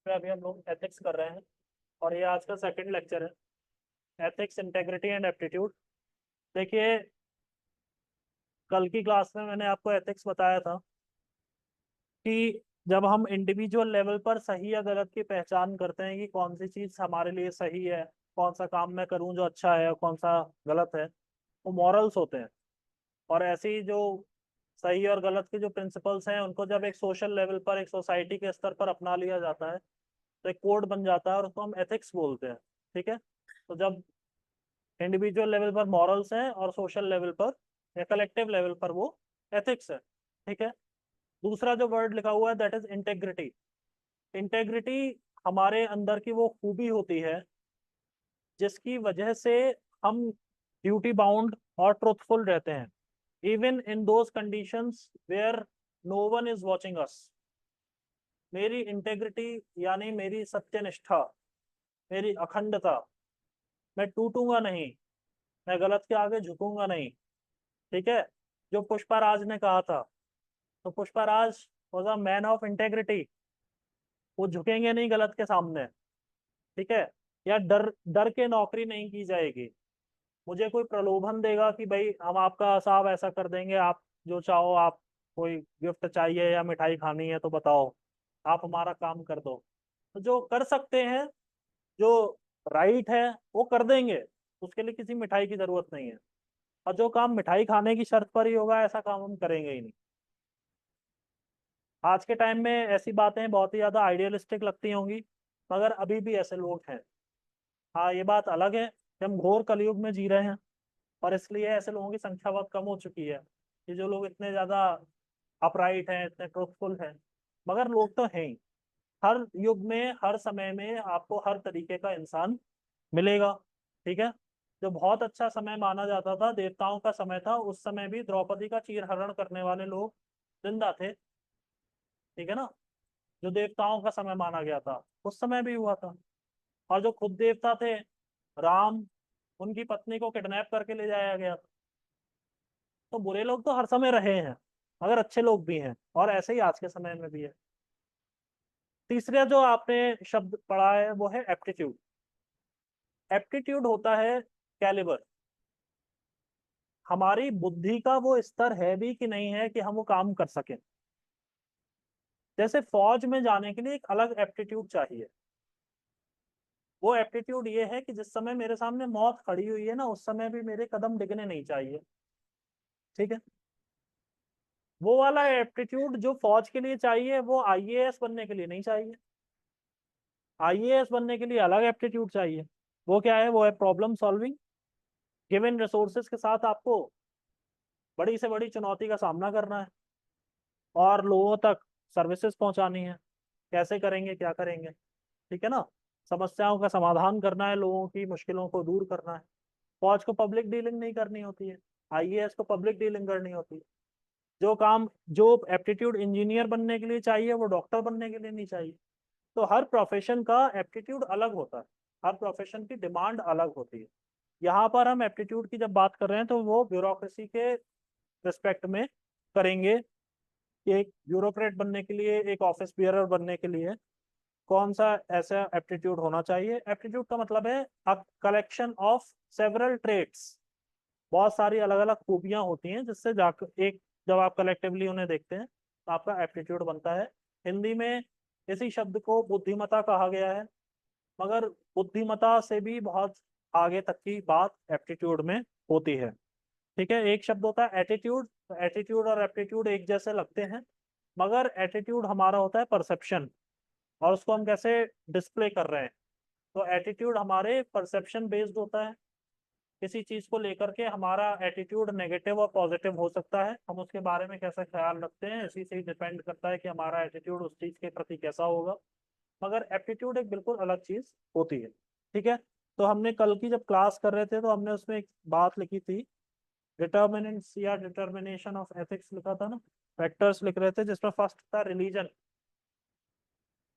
पे अभी हम लोग एथिक्स कर रहे हैं और ये आज का सेकंड लेक्चर है, एथिक्स, इंटेग्रिटी एंड एप्टीट्यूड। देखिए, कल की क्लास में मैंने आपको एथिक्स बताया था कि जब हम इंडिविजुअल लेवल पर सही या गलत की पहचान करते हैं कि कौन सी चीज़ हमारे लिए सही है, कौन सा काम मैं करूं जो अच्छा है और कौन सा गलत है, वो मॉरल्स होते हैं। और ऐसी जो सही और गलत के जो प्रिंसिपल्स हैं उनको जब एक सोशल लेवल पर, एक सोसाइटी के स्तर पर अपना लिया जाता है तो एक कोड बन जाता है और उसको हम एथिक्स बोलते हैं। ठीक है, तो जब इंडिविजुअल लेवल पर मॉरल्स हैं और सोशल लेवल पर या कलेक्टिव लेवल पर वो एथिक्स है। ठीक है, दूसरा जो वर्ड लिखा हुआ है दैट इज इंटेग्रिटी। इंटेग्रिटी हमारे अंदर की वो खूबी होती है जिसकी वजह से हम ड्यूटी बाउंड और ट्रुथफुल रहते हैं, even in those conditions where no one is watching us. मेरी इंटेग्रिटी यानी मेरी सत्यनिष्ठा, मेरी अखंडता, मैं टूटूंगा नहीं, मैं गलत के आगे झुकूंगा नहीं। ठीक है, जो पुष्पराज ने कहा था, तो Pushpraj was a man of integrity. वो झुकेंगे नहीं गलत के सामने। ठीक है, या डर डर के नौकरी नहीं की जाएगी। मुझे कोई प्रलोभन देगा कि भाई हम आपका साहब ऐसा कर देंगे, आप जो चाहो, आप कोई गिफ्ट चाहिए या मिठाई खानी है तो बताओ, आप हमारा काम कर दो। तो जो कर सकते हैं, जो राइट है, वो कर देंगे। उसके लिए किसी मिठाई की जरूरत नहीं है। और जो काम मिठाई खाने की शर्त पर ही होगा, ऐसा काम हम करेंगे ही नहीं। आज के टाइम में ऐसी बातें बहुत ही ज्यादा आइडियलिस्टिक लगती होंगी, मगर अभी भी ऐसे लोग हैं। हाँ, ये बात अलग है कि हम घोर कलयुग में जी रहे हैं और इसलिए ऐसे लोगों की संख्या बहुत कम हो चुकी है कि जो लोग इतने ज्यादा अपराइट हैं, इतने ट्रुथफुल हैं। मगर लोग तो हैं ही। हर युग में, हर समय में आपको हर तरीके का इंसान मिलेगा। ठीक है, जो बहुत अच्छा समय माना जाता था, देवताओं का समय था, उस समय भी द्रौपदी का चीरहरण करने वाले लोग जिंदा थे। ठीक है ना, जो देवताओं का समय माना गया था उस समय भी हुआ था। और जो खुद देवता थे, राम, उनकी पत्नी को किडनैप करके ले जाया गया था। तो बुरे लोग तो हर समय रहे हैं, मगर अच्छे लोग भी हैं, और ऐसे ही आज के समय में भी है। तीसरा जो आपने शब्द पढ़ा है वो है एप्टीट्यूड। एप्टीट्यूड होता है कैलिबर, हमारी बुद्धि का वो स्तर है भी कि नहीं है कि हम वो काम कर सकें। जैसे फौज में जाने के लिए एक अलग एप्टीट्यूड चाहिए। वो एप्टीट्यूड ये है कि जिस समय मेरे सामने मौत खड़ी हुई है ना, उस समय भी मेरे कदम डिगने नहीं चाहिए। ठीक है, वो वाला एप्टीट्यूड जो फौज के लिए चाहिए वो आईएएस बनने के लिए नहीं चाहिए। आईएएस बनने के लिए अलग एप्टीट्यूड चाहिए। वो क्या है? वो है प्रॉब्लम सॉल्विंग। गिवन रिसोर्सेज के साथ आपको बड़ी से बड़ी चुनौती का सामना करना है और लोगों तक सर्विसेज पहुंचानी है। कैसे करेंगे, क्या करेंगे? ठीक है ना, समस्याओं का समाधान करना है, लोगों की मुश्किलों को दूर करना है। फौज को पब्लिक डीलिंग नहीं करनी होती है, आईएएस को पब्लिक डीलिंग करनी होती है। जो काम, जो एप्टीट्यूड इंजीनियर बनने के लिए चाहिए वो डॉक्टर बनने के लिए नहीं चाहिए। तो हर प्रोफेशन का एप्टीट्यूड अलग होता है, हर प्रोफेशन की डिमांड अलग होती है। यहाँ पर हम एप्टीट्यूड की जब बात कर रहे हैं तो वो ब्यूरोक्रेसी के रिस्पेक्ट में करेंगे कि एक ब्यूरोक्रेट बनने के लिए, एक ऑफिस बियरर बनने के लिए कौन सा ऐसा एप्टीट्यूड होना चाहिए। एप्टीट्यूड का मतलब है a collection of several traits. बहुत सारी अलग अलग खूबियां होती हैं जिससे जाकर एक, जब आप कलेक्टिवली उन्हें देखते हैं तो आपका एप्टीट्यूड बनता है। हिंदी में इसी शब्द को बुद्धिमत्ता कहा गया है, मगर बुद्धिमत्ता से भी बहुत आगे तक की बात एप्टीट्यूड में होती है। ठीक है, एक शब्द होता है एटीट्यूड। तो एटीट्यूड और एप्टीट्यूड एक जैसे लगते हैं, मगर एटीट्यूड हमारा होता है परसेप्शन, और उसको हम कैसे डिस्प्ले कर रहे हैं। तो एटीट्यूड हमारे परसेप्शन बेस्ड होता है। किसी चीज को लेकर के हमारा एटीट्यूड नेगेटिव और पॉजिटिव हो सकता है, हम उसके बारे में कैसा ख्याल रखते हैं इसी से ही डिपेंड करता है कि हमारा एटीट्यूड उस चीज के प्रति कैसा होगा। मगर एप्टीट्यूड एक बिल्कुल अलग चीज होती है। ठीक है, तो हमने कल की जब क्लास कर रहे थे तो हमने उसमें एक बात लिखी थी, डिटर्मिनेंट्स या डिटर्मिनेशन ऑफ एथिक्स लिखा था ना, फैक्टर्स लिख रहे थे, जिसमें फर्स्ट था रिलीजन।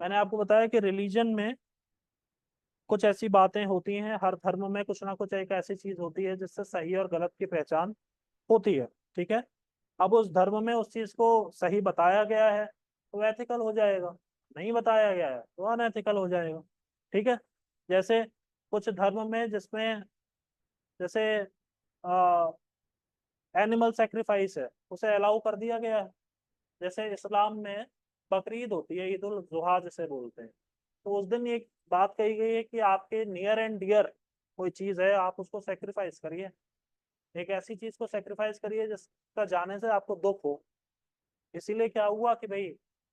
मैंने आपको बताया कि रिलीजन में कुछ ऐसी बातें होती हैं, हर धर्म में कुछ ना कुछ एक ऐसी चीज होती है जिससे सही और गलत की पहचान होती है। ठीक है, अब उस धर्म में उस चीज को सही बताया गया है तो एथिकल हो जाएगा। नहीं बताया गया है तो अनएथिकल हो जाएगा। ठीक है। जैसे कुछ धर्म में जिसमें जैसे एनिमल सेक्रीफाइस है उसे अलाउ कर दिया गया है। जैसे इस्लाम में बकरीद होती है, ईद उल जुहा जिसे बोलते हैं, तो उस दिन एक बात कही गई है कि आपके नियर एंड डियर कोई चीज है आप उसको सेक्रीफाइस करिए। एक ऐसी चीज को सेक्रीफाइस करिए जिसका जाने से आपको दुख हो। इसीलिए क्या हुआ कि भाई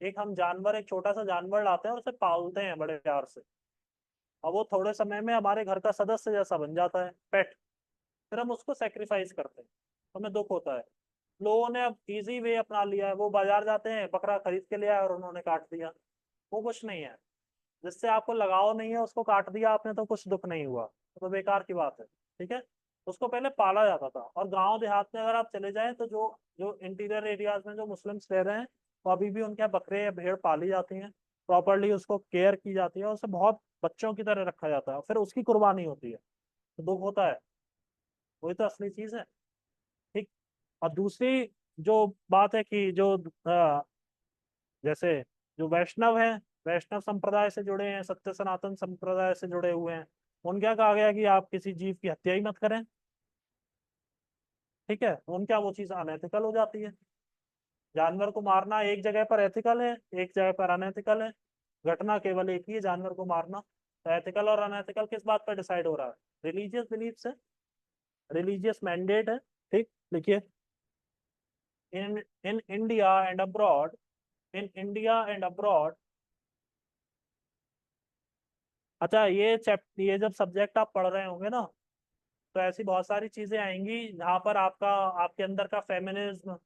एक हम जानवर, एक छोटा सा जानवर लाते हैं और उसे पालते हैं बड़े प्यार से, और वो थोड़े समय में हमारे घर का सदस्य जैसा बन जाता है, पेट। फिर हम उसको सेक्रीफाइस करते हैं, हमें दुख होता है। लोगों ने अब इजी वे अपना लिया है, वो बाजार जाते हैं, बकरा खरीद के लिया और उन्होंने काट दिया। वो कुछ नहीं है, जिससे आपको लगाव नहीं है उसको काट दिया आपने तो कुछ दुख नहीं हुआ, तो बेकार की बात है। ठीक है। उसको पहले पाला जाता था, और गांव देहात में अगर आप चले जाएं तो जो जो इंटीरियर एरियाज में जो मुस्लिम्स रह रहे हैं, तो अभी भी उनके यहाँ बकरे या भेड़ पाली जाती हैं, प्रॉपरली उसको केयर की जाती है, और उसे बहुत बच्चों की तरह रखा जाता है, फिर उसकी कुर्बानी होती है तो दुख होता है। वही तो असली चीज है। ठीक। और दूसरी जो बात है कि जो जैसे जो वैष्णव हैं, वैष्णव संप्रदाय से जुड़े हैं, सत्य सनातन संप्रदाय से जुड़े हुए हैं, उन क्या कहा गया कि आप किसी जीव की हत्या ही मत करें। ठीक है। उनका वो चीज अनएथिकल हो जाती है। जानवर को मारना एक जगह पर एथिकल है, एक जगह पर अनएथिकल है। घटना केवल एक ही है, जानवर को मारना। तो एथिकल और अनएथिकल किस बात पर डिसाइड हो रहा है? रिलीजियस बिलीफ से, रिलीजियस मैंडेट है। ठीक। लिखिए, in India and abroad, in India and abroad. अच्छा, ये जब सब्जेक्ट आप पढ़ रहे होंगे ना, तो ऐसी बहुत सारी चीजें आएंगी जहाँ पर आपका, आपके अंदर का फेमिनिज्म,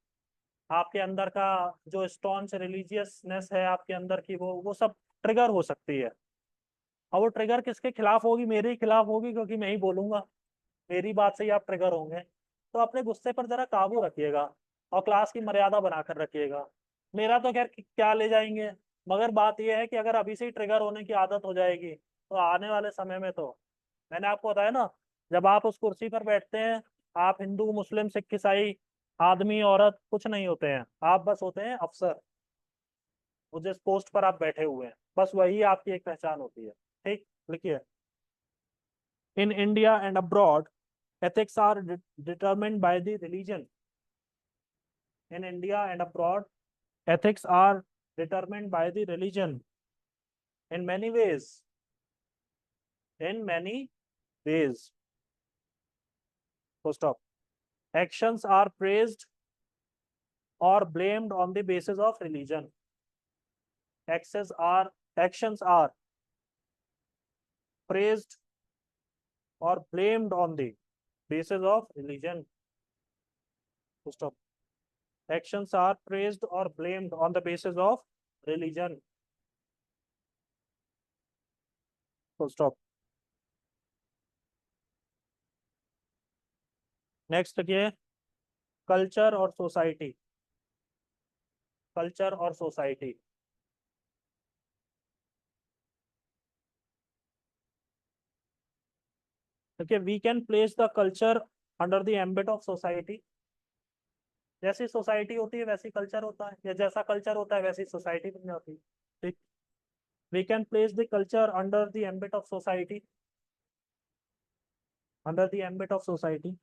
आपके अंदर का जो स्टॉन्च रिलीजियसनेस है आपके अंदर की, वो सब ट्रिगर हो सकती है। और वो ट्रिगर किसके खिलाफ होगी? मेरे ही खिलाफ होगी, क्योंकि मैं ही बोलूंगा, मेरी बात से ही आप ट्रिगर होंगे। तो अपने गुस्से पर जरा काबू रखिएगा, और क्लास की मर्यादा बनाकर रखिएगा। मेरा तो खैर क्या ले जाएंगे, मगर बात यह है कि अगर अभी से ही ट्रिगर होने की आदत हो जाएगी तो आने वाले समय में तो, मैंने आपको बताया ना, जब आप उस कुर्सी पर बैठते हैं, आप हिंदू मुस्लिम सिख ईसाई, आदमी औरत कुछ नहीं होते हैं, आप बस होते हैं अफसर। वो जिस पोस्ट पर आप बैठे हुए हैं, बस वही आपकी एक पहचान होती है। ठीक। लिखिए, in India and abroad, ethics are determined by the religion. In India and abroad, ethics are determined by the religion in many ways. In many ways. Full stop. Actions are praised or blamed on the basis of religion. Actions are praised or blamed on the basis of religion. Full stop. Actions are praised or blamed on the basis of religion. Full stop. Next ये culture और society. Culture और society. देखिए, we can place the culture under the ambit of society. जैसी society होती है वैसी culture होता है, या जैसा कल्चर होता है वैसी सोसाइटी बन जाती है। ठीक। We can place the culture under the ambit of society, under the ambit of society,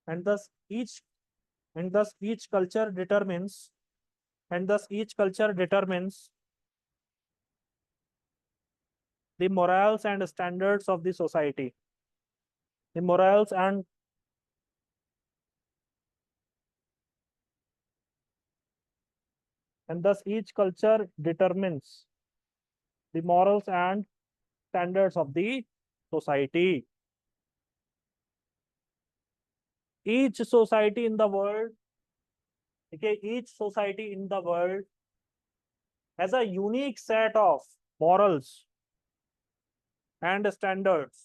and thus each and thus each culture determines and thus each culture determines the morals and standards of the society. The morals and thus each culture determines the morals and standards of the society. Each society in the world, okay, each society in the world has a unique set of morals and standards.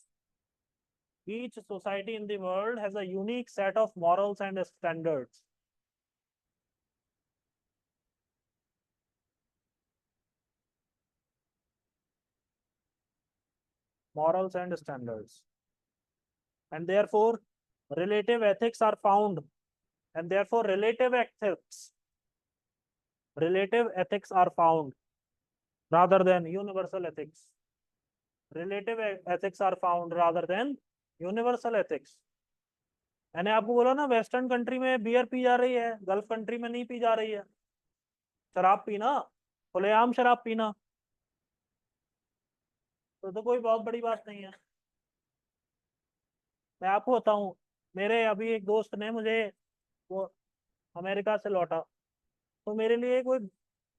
Each society in the world has a unique set of morals and standards. Morals and standards. And therefore, relative ethics are found. And therefore, relative ethics are found rather than universal ethics. Relative ethics are found rather than universal ethics. मैंने आपको बोला ना, western country में beer P जा रही है, gulf country में नहीं पी जा रही है। शराब पीना, खुलेआम शराब पीना, तो कोई बहुत बड़ी बात नहीं है। मैं आपको बताऊं, मेरे अभी एक दोस्त ने मुझे, वो अमेरिका से लौटा, तो मेरे लिए कोई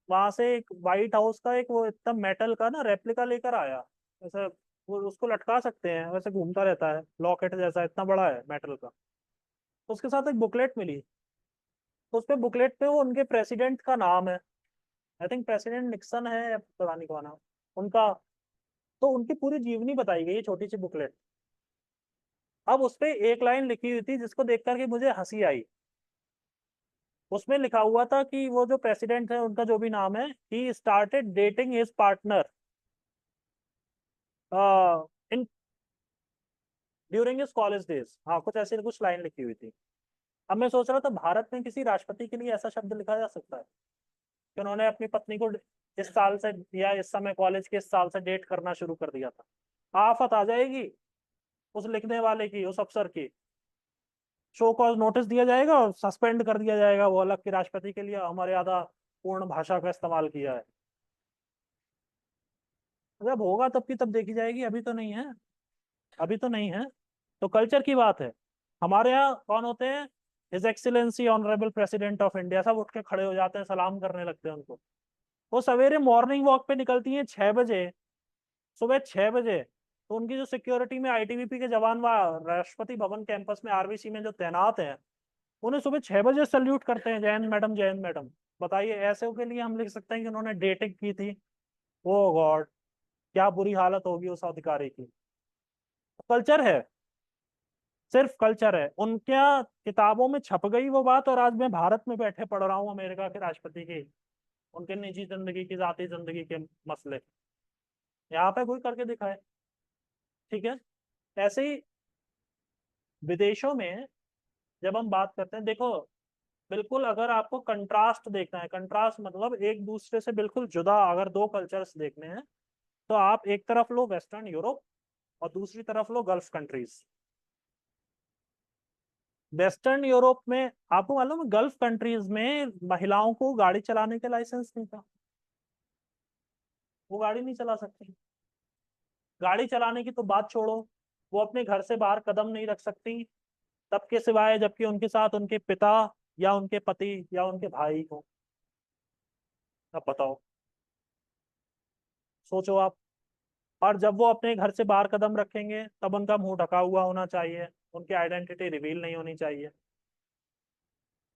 वहां से एक व्हाइट हाउस का एक वो इतना मेटल का ना रेप्लिका लेकर आया। वैसे वो उसको लटका सकते हैं, वैसे घूमता रहता है, लॉकेट जैसा इतना बड़ा है मेटल का। तो उसके साथ एक बुकलेट मिली, तो उस पे बुकलेट पे वो उनके प्रेसिडेंट का नाम है, आई थिंक प्रेसिडेंट निक्सन है या पता नहीं कौन नाम उनका। तो उनकी पूरी जीवनी बताई गई है, छोटी सी बुकलेट। अब उस पे एक लाइन लिखी हुई थी जिसको देख करके मुझे हंसी आई। उसमें लिखा हुआ था कि वो जो प्रेसिडेंट है, उनका जो भी नाम है, he started dating his partner in during his college days. हाँ, कुछ ऐसी कुछ लाइन लिखी हुई थी। अब मैं सोच रहा था, भारत में किसी राष्ट्रपति के लिए ऐसा शब्द लिखा जा सकता है कि उन्होंने अपनी पत्नी को इस साल से या इस समय कॉलेज के इस साल से डेट करना शुरू कर दिया था। आफत आ जाएगी उस लिखने वाले की, उस अफसर की। शो कॉज नोटिस दिया जाएगा और सस्पेंड कर दिया जाएगा, वो अलग के राष्ट्रपति के लिए अमर्यादा पूर्ण भाषा का इस्तेमाल किया है। जब होगा तब की तब देखी जाएगी, अभी तो नहीं है, अभी तो नहीं है। तो कल्चर की बात है। हमारे यहाँ कौन होते हैं? His excellency honourable president of India, सब उठ के खड़े हो जाते हैं, सलाम करने लगते हैं उनको। वो सवेरे मॉर्निंग वॉक पे निकलती हैं 6 बजे, सुबह 6 बजे। तो उनकी जो सिक्योरिटी में आईटीबीपी के जवान वहाँ राष्ट्रपति भवन कैंपस में आरबीसी में जो तैनात हैं, उन्हें सुबह 6 बजे सल्यूट करते हैं, जैन मैडम, जैन मैडम। बताइए, ऐसे के लिए हम लिख सकते हैं कि उन्होंने डेटिंग की थी? ओ गॉड, क्या बुरी हालत होगी उस अधिकारी की। कल्चर है, सिर्फ कल्चर है उनके यहाँ। किताबों में छप गई वो बात, और आज मैं भारत में बैठे पढ़ रहा हूँ अमेरिका के राष्ट्रपति की, उनके निजी जिंदगी की, जाती जिंदगी के मसले यहाँ पे कोई करके दिखाए। ठीक है। ऐसे ही विदेशों में जब हम बात करते हैं, देखो, बिल्कुल अगर आपको कंट्रास्ट देखना है, कंट्रास्ट मतलब एक दूसरे से बिल्कुल जुदा अगर दो कल्चर्स देखने हैं, तो आप एक तरफ लो वेस्टर्न यूरोप और दूसरी तरफ लो गल्फ कंट्रीज। वेस्टर्न यूरोप में आपको मालूम है, गल्फ कंट्रीज में महिलाओं को गाड़ी चलाने के लाइसेंस नहीं था, वो गाड़ी नहीं चला सकती। गाड़ी चलाने की तो बात छोड़ो, वो अपने घर से बाहर कदम नहीं रख सकती तब के सिवाय जबकि उनके साथ उनके पिता या उनके पति या उनके भाई हो। अब बताओ, सोचो आप। और जब वो अपने घर से बाहर कदम रखेंगे तब उनका मुंह ढका हुआ होना चाहिए, उनकी आइडेंटिटी रिवील नहीं होनी चाहिए।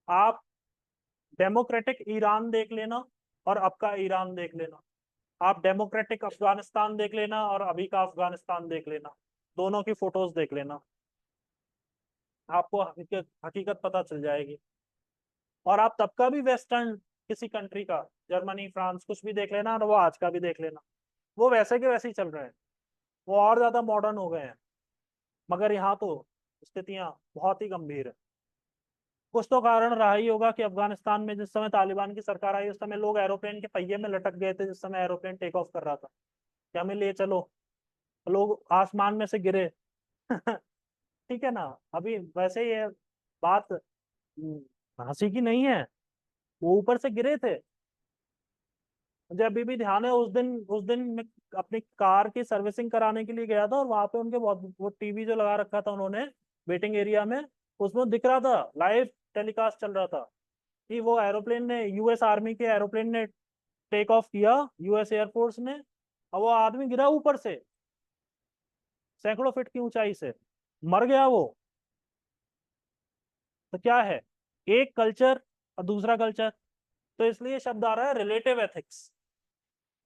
आप डेमोक्रेटिक ईरान देख लेना और अब का ईरान देख लेना, आप डेमोक्रेटिक अफगानिस्तान देख लेना और अभी का अफगानिस्तान देख लेना, दोनों की फोटोज देख लेना, आपको हकीकत हकीकत पता चल जाएगी। और आप तब का भी वेस्टर्न किसी कंट्री का, जर्मनी, फ्रांस, कुछ भी देख लेना, और वो आज का भी देख लेना, वो वैसे के वैसे ही चल रहे हैं, वो और ज्यादा मॉडर्न हो गए हैं। मगर यहाँ तो स्थितियां बहुत ही गंभीर है। कुछ तो कारण रहा ही होगा कि अफगानिस्तान में जिस समय तालिबान की सरकार आई, उस समय लोग एरोप्लेन के पहिए में लटक गए थे, जिस समय एरोप्लेन टेक ऑफ कर रहा था कि हमें ले चलो, लोग आसमान में से गिरे। ठीक है ना। अभी वैसे ये बात हंसी की नहीं है, वो ऊपर से गिरे थे। मुझे अभी भी ध्यान है, उस दिन मैं अपनी कार की सर्विसिंग कराने के लिए गया था, और वहां पे उनके बहुत वो टीवी जो लगा रखा था उन्होंने वेटिंग एरिया में, उसमें दिख रहा था, लाइव टेलीकास्ट चल रहा था कि वो एरोप्लेन ने, यूएस आर्मी के एरोप्लेन ने टेक ऑफ किया, यूएस एयरफोर्स ने, और वो आदमी गिरा ऊपर से सैकड़ों फीट की ऊंचाई से, मर गया वो। तो क्या है, एक कल्चर और दूसरा कल्चर। तो इसलिए शब्द आ रहा है रिलेटिव एथिक्स।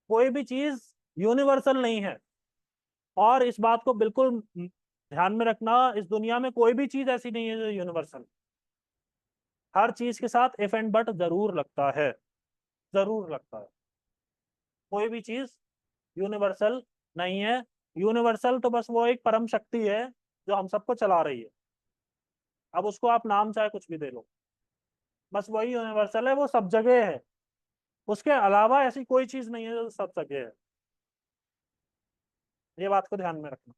कोई भी चीज यूनिवर्सल नहीं है, और इस बात को बिल्कुल ध्यान में रखना, इस दुनिया में कोई भी चीज ऐसी नहीं है जो यूनिवर्सल। हर चीज के साथ इफ एंड बट जरूर लगता है, जरूर लगता है। कोई भी चीज यूनिवर्सल नहीं है। यूनिवर्सल तो बस वो एक परम शक्ति है जो हम सबको चला रही है। अब उसको आप नाम चाहे कुछ भी दे लो, बस वही यूनिवर्सल है, वो सब जगह है। उसके अलावा ऐसी कोई चीज नहीं है जो सब सके है। ये बात को ध्यान में रखना।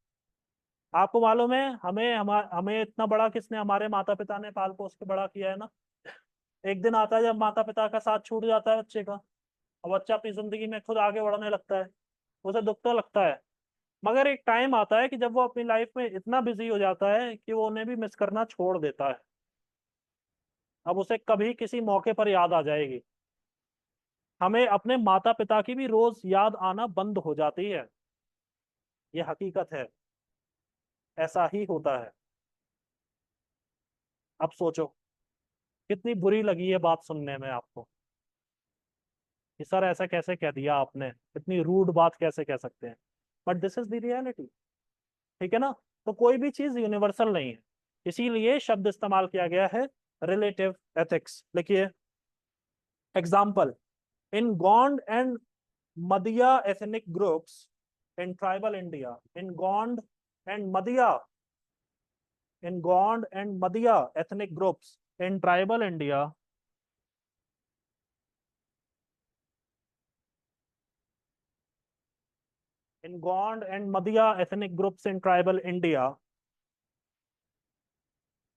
आपको मालूम है हमें इतना बड़ा किसने, हमारे माता पिता ने पाल पोस के बड़ा किया है ना। एक दिन आता है जब माता पिता का साथ छूट जाता है बच्चे का, और बच्चा अपनी जिंदगी में खुद आगे बढ़ने लगता है, उसे दुख तो लगता है। मगर एक टाइम आता है कि जब वो अपनी लाइफ में इतना बिजी हो जाता है कि वो उन्हें भी मिस करना छोड़ देता है। अब उसे कभी किसी मौके पर याद आ जाएगी। हमें अपने माता पिता की भी रोज याद आना बंद हो जाती है। ये हकीकत है, ऐसा ही होता है। अब सोचो, कितनी बुरी लगी ये बात सुनने में आपको, कि सर ऐसा कैसे कह दिया आपने, इतनी रूड बात कैसे कह सकते हैं। But this is the reality. ठीक है ना। तो कोई भी चीज यूनिवर्सल नहीं है, इसीलिए शब्द इस्तेमाल किया गया है रिलेटिव एथिक्स। लिखिए example, in Gond and मदिया ethnic groups in tribal India, in Gond and मदिया, in Gond and मदिया ethnic groups in tribal India, in Gond and Madhya ethnic groups in tribal India,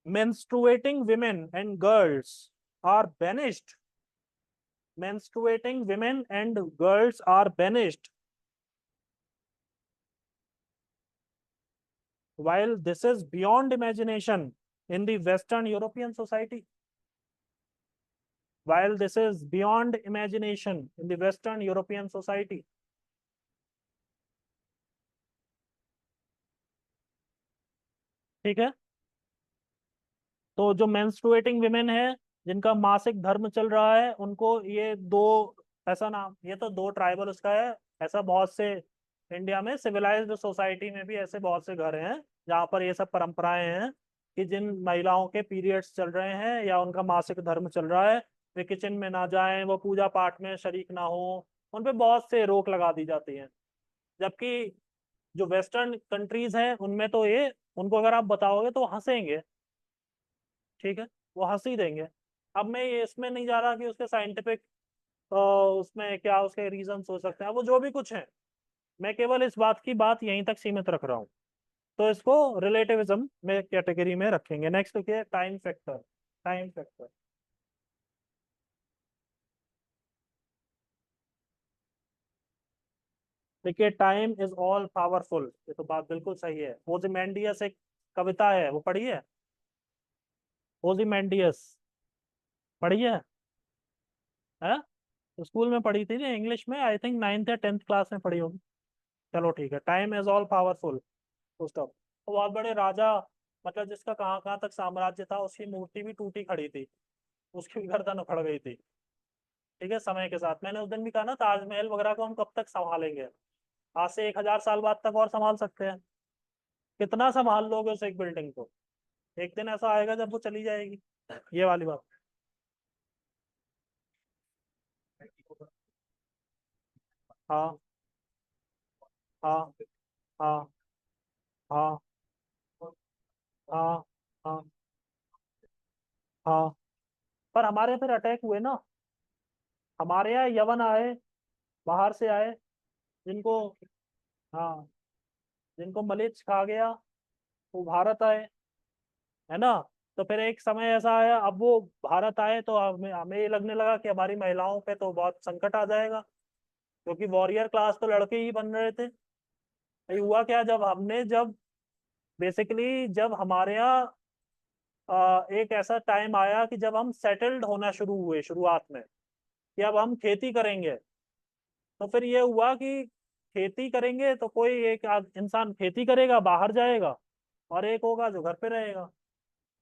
menstruating women and girls are banished. Menstruating women and girls are banished. While this is beyond imagination in the Western European society. While this is beyond imagination in the Western European society. ठीक है। तो जो menstruating women है, जिनका मासिक धर्म चल रहा है, उनको ये दो, ऐसा नाम, ये तो दो ट्राइबल उसका है। ऐसा बहुत से इंडिया में सिविलाइज्ड सोसाइटी में भी ऐसे बहुत से घर हैं जहाँ पर ये सब परंपराएं हैं कि जिन महिलाओं के पीरियड्स चल रहे हैं या उनका मासिक धर्म चल रहा है, वे किचन में ना जाएं, वो पूजा पाठ में शरीक ना हो, उन पे बहुत से रोक लगा दी जाती है। जबकि जो वेस्टर्न कंट्रीज हैं उनमें तो ये, उनको अगर आप बताओगे तो हंसेंगे। ठीक है, वो हंस ही देंगे। अब मैं ये इसमें नहीं जा रहा कि उसके साइंटिफिक उसमें क्या उसके रीजन हो सकते हैं, वो जो भी कुछ है, मैं केवल इस बात की बात यहीं तक सीमित रख रहा हूँ। तो इसको रिलेटिविज्म में कैटेगरी में रखेंगे। नेक्स्ट देखिए टाइम फैक्टर। टाइम फैक्टर, देखिए टाइम इज ऑल पावरफुल, ये तो बात बिल्कुल सही है। ओzymandias एक कविता है, वो पढ़ी है? ओzymandias पढ़ी है? तो स्कूल में पढ़ी थी ना इंग्लिश में, आई थिंक 9th या 10th क्लास में पढ़ी होगी। चलो ठीक है, time is all powerful, full stop. तो बहुत बड़े राजा, मतलब जिसका कहाँ कहाँ तक साम्राज्य था, उसकी मूर्ति भी टूटी खड़ी थी, उसकी भी गर्दन उखड़ गई थी। ठीक है, समय के साथ। मैंने उस दिन भी कहा ना, ताजमहल वगैरह को हम कब तक संभालेंगे? आज से 1000 साल बाद तक और संभाल सकते हैं। कितना संभाल लोगे उस एक बिल्डिंग को? एक दिन ऐसा आएगा जब वो चली जाएगी। ये वाली बात। हाँ हाँ हाँ हाँ हाँ हाँ हाँ। पर हमारे फिर अटैक हुए ना, हमारे यहाँ यवन आए, बाहर से आए, जिनको, हाँ, जिनको मलेच्छ खा गया, वो भारत आए, है ना। तो फिर एक समय ऐसा आया, अब वो भारत आए तो हमें हमें ये लगने लगा कि हमारी महिलाओं पे तो बहुत संकट आ जाएगा, क्योंकि वॉरियर क्लास तो लड़के ही बन रहे थे। ये हुआ क्या, जब बेसिकली जब हमारे यहाँ एक ऐसा टाइम आया कि जब हम सेटल्ड होना शुरू हुए शुरुआत में, कि अब हम खेती करेंगे, तो फिर ये हुआ कि खेती करेंगे तो कोई एक इंसान खेती करेगा, बाहर जाएगा, और एक होगा जो घर पे रहेगा।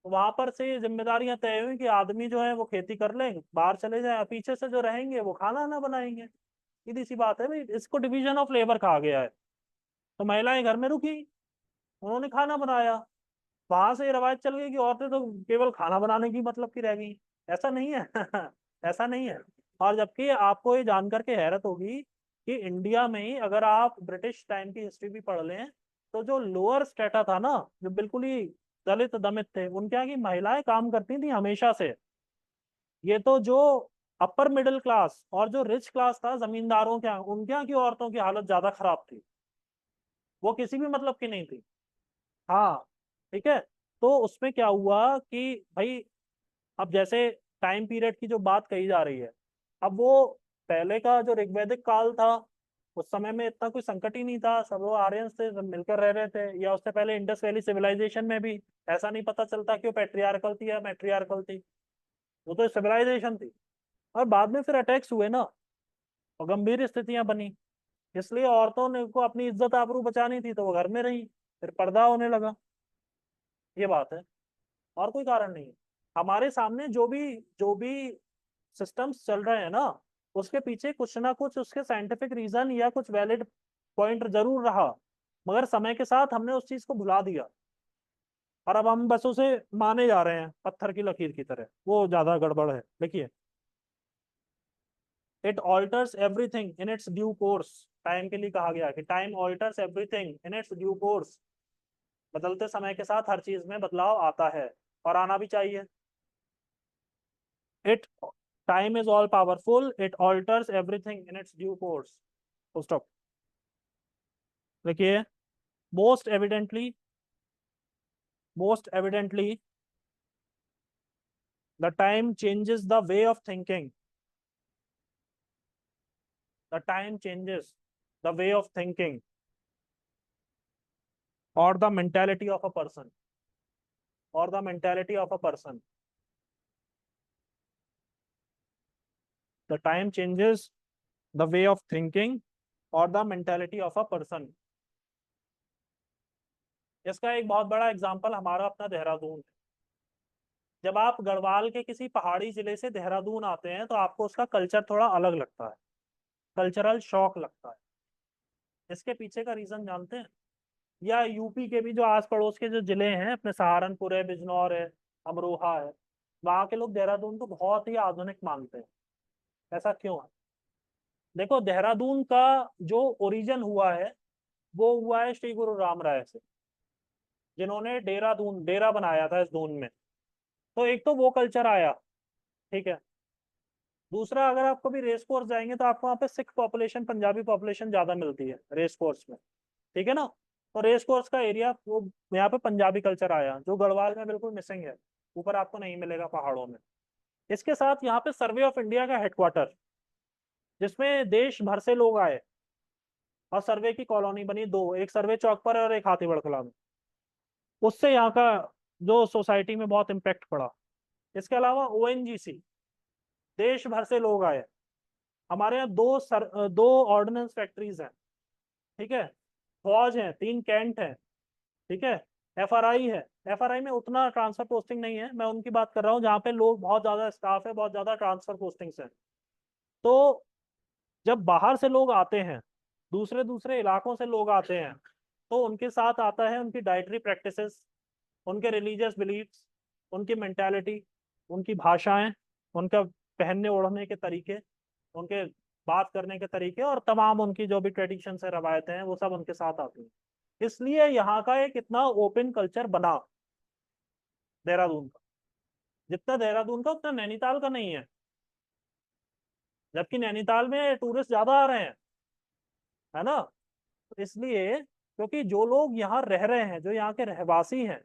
तो वहां पर से ये जिम्मेदारियां तय हुई कि आदमी जो है वो खेती कर ले, बाहर चले जाए, और पीछे से जो रहेंगे वो खाना ना बनाएंगे। सीधी सी बात है भाई, इसको डिवीजन ऑफ लेबर कहा गया है। तो महिलाएं घर में रुकी, उन्होंने खाना बनाया। वहां से ये रवायत चल गई कि औरतें तो केवल खाना बनाने की मतलब की रह गई। ऐसा नहीं है। ऐसा नहीं है। और जबकि आपको ये जानकर के हैरत होगी कि इंडिया में ही अगर आप ब्रिटिश टाइम की हिस्ट्री भी पढ़ लें, तो जो लोअर स्टेटा था ना, जो बिल्कुल ही दलित दमित थे, उनके यहाँ की महिलाएं काम करती थी हमेशा से। ये तो जो अपर मिडिल क्लास और जो रिच क्लास था जमींदारों के यहाँ, उनके यहाँ की औरतों की हालत ज्यादा खराब थी, वो किसी भी मतलब की नहीं थी। हाँ, ठीक है। तो उसमें क्या हुआ कि भाई, अब जैसे टाइम पीरियड की जो बात कही जा रही है, अब वो पहले का जो ऋग्वैदिक काल था, उस समय में इतना कोई संकट ही नहीं था, सब लोग आर्यंस थे, सब मिलकर रह रहे थे। या उससे पहले इंडस वैली सिविलाइजेशन में भी ऐसा नहीं पता चलता कि वो पेट्रियार्कल थी या मैट्रियार्कल थी, वो तो सिविलाइजेशन थी। और बाद में फिर अटैक्स हुए ना, और गंभीर स्थितियां बनी, इसलिए औरतों ने को अपनी इज्जत आबरू बचानी थी तो वो घर में रही, फिर पर्दा होने लगा। ये बात है, और कोई कारण नहीं है। हमारे सामने जो भी सिस्टम्स चल रहे हैं ना, उसके पीछे कुछ ना कुछ उसके साइंटिफिक रीजन या कुछ वैलिड पॉइंट जरूर रहा, मगर समय के साथ हमने उस चीज को भुला दिया, और अब हम बस उसे माने जा रहे हैं पत्थर की लकीर की तरह। वो ज्यादा गड़बड़ है। देखिए, it alters everything in its due course. Time के लिए कहा गया कि time alters everything in its due course. बदलते समय के साथ हर चीज में बदलाव आता है, और आना भी चाहिए। It time is all powerful, it alters everything in its due course. Stop. देखिए, most evidently, most evidently, the time changes the way of thinking, the time changes the way of thinking और the mentality of a person, और the mentality of a person. The time changes the way of thinking और the mentality of a person. इसका एक बहुत बड़ा example हमारा अपना देहरादून है। जब आप गढ़वाल के किसी पहाड़ी जिले से देहरादून आते हैं तो आपको उसका कल्चर थोड़ा अलग लगता है, कल्चरल शॉक लगता है। इसके पीछे का रीजन जानते हैं? या यूपी के भी जो आस पड़ोस के जो जिले हैं, अपने सहारनपुर है, बिजनौर है, अमरोहा है, वहां के लोग देहरादून को बहुत ही आधुनिक मानते हैं। ऐसा क्यों है? देखो, देहरादून का जो ओरिजिन हुआ है, वो हुआ है श्री गुरु राम राय से, जिन्होंने डेरा बनाया था इस दून में। तो एक तो वो कल्चर आया, ठीक है। दूसरा, अगर आप कभी रेस कोर्स जाएंगे तो आपको वहाँ पे सिख पॉपुलेशन, पंजाबी पॉपुलेशन ज्यादा मिलती है रेस कोर्स में, ठीक है ना। तो रेस कोर्स का एरिया, वो यहाँ पे पंजाबी कल्चर आया जो गढ़वाल में बिल्कुल मिसिंग है, ऊपर आपको नहीं मिलेगा पहाड़ों में। इसके साथ यहाँ पे सर्वे ऑफ इंडिया का हेडक्वार्टर, जिसमें देश भर से लोग आए, और सर्वे की कॉलोनी बनी दो, एक सर्वे चौक पर और एक हाथीगढ़ कला में। उससे यहाँ का जो सोसाइटी में बहुत इम्पेक्ट पड़ा। इसके अलावा ओएनजीसी, देश भर से लोग आए। हमारे यहाँ दो ऑर्डिनेंस फैक्ट्रीज हैं, ठीक है। फौज है, 3 कैंट है, ठीक है। एफआरआई है। एफआरआई में उतना ट्रांसफर पोस्टिंग नहीं है, मैं उनकी बात कर रहा हूँ जहाँ पे लोग बहुत ज्यादा स्टाफ है, बहुत ज्यादा ट्रांसफर पोस्टिंग्स हैं। तो जब बाहर से लोग आते हैं, दूसरे दूसरे इलाकों से लोग आते हैं, तो उनके साथ आता है उनकी डाइटरी प्रैक्टिसेस, उनके रिलीजियस बिलीफ्स, उनकी मेंटालिटी, उनकी भाषाएं, उनका पहनने ओढ़ने के तरीके, उनके बात करने के तरीके, और तमाम उनकी जो भी ट्रेडिशन है, रवायतें हैं, वो सब उनके साथ आती हैं। इसलिए यहाँ का एक इतना ओपन कल्चर बना देहरादून का। जितना देहरादून का उतना नैनीताल का नहीं है, जबकि नैनीताल में टूरिस्ट ज्यादा आ रहे हैं, है ना। तो इसलिए, क्योंकि जो लोग यहाँ रह रहे हैं, जो यहाँ के रहवासी हैं,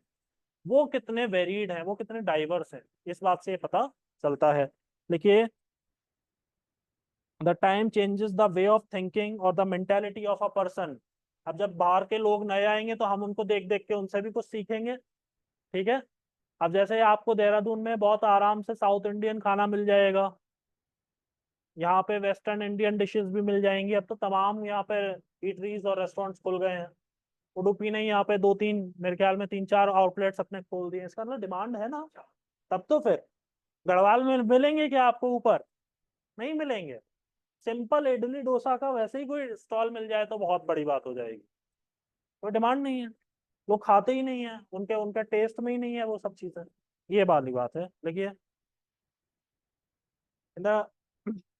वो कितने वेरीड हैं, वो कितने डाइवर्स हैं, इस बात से पता चलता है। देखिए, the time changes the way of thinking और the mentality of a person. अब जब बाहर के लोग नए आएंगे तो हम उनको देख देख के उनसे भी कुछ सीखेंगे, ठीक है। अब जैसे आपको देहरादून में बहुत आराम से साउथ इंडियन खाना मिल जाएगा, यहाँ पे वेस्टर्न इंडियन डिशेस भी मिल जाएंगी। अब तो तमाम यहाँ पे ईटरीज और रेस्टोरेंट्स खुल गए हैं। उडुपी ने यहाँ पे 2-3, मेरे ख्याल में 3-4 आउटलेट्स अपने खोल दिए। इसका मतलब डिमांड है ना। तब तो फिर गढ़वाल में मिलेंगे क्या आपको ऊपर? नहीं मिलेंगे। सिंपल इडली डोसा का वैसे ही कोई स्टॉल मिल जाए तो बहुत बड़ी बात हो जाएगी। तो डिमांड नहीं है, लोग खाते ही नहीं है, उनके उनके टेस्ट में ही नहीं है वो सब चीजें। ये वाली बात है। देखिए, in the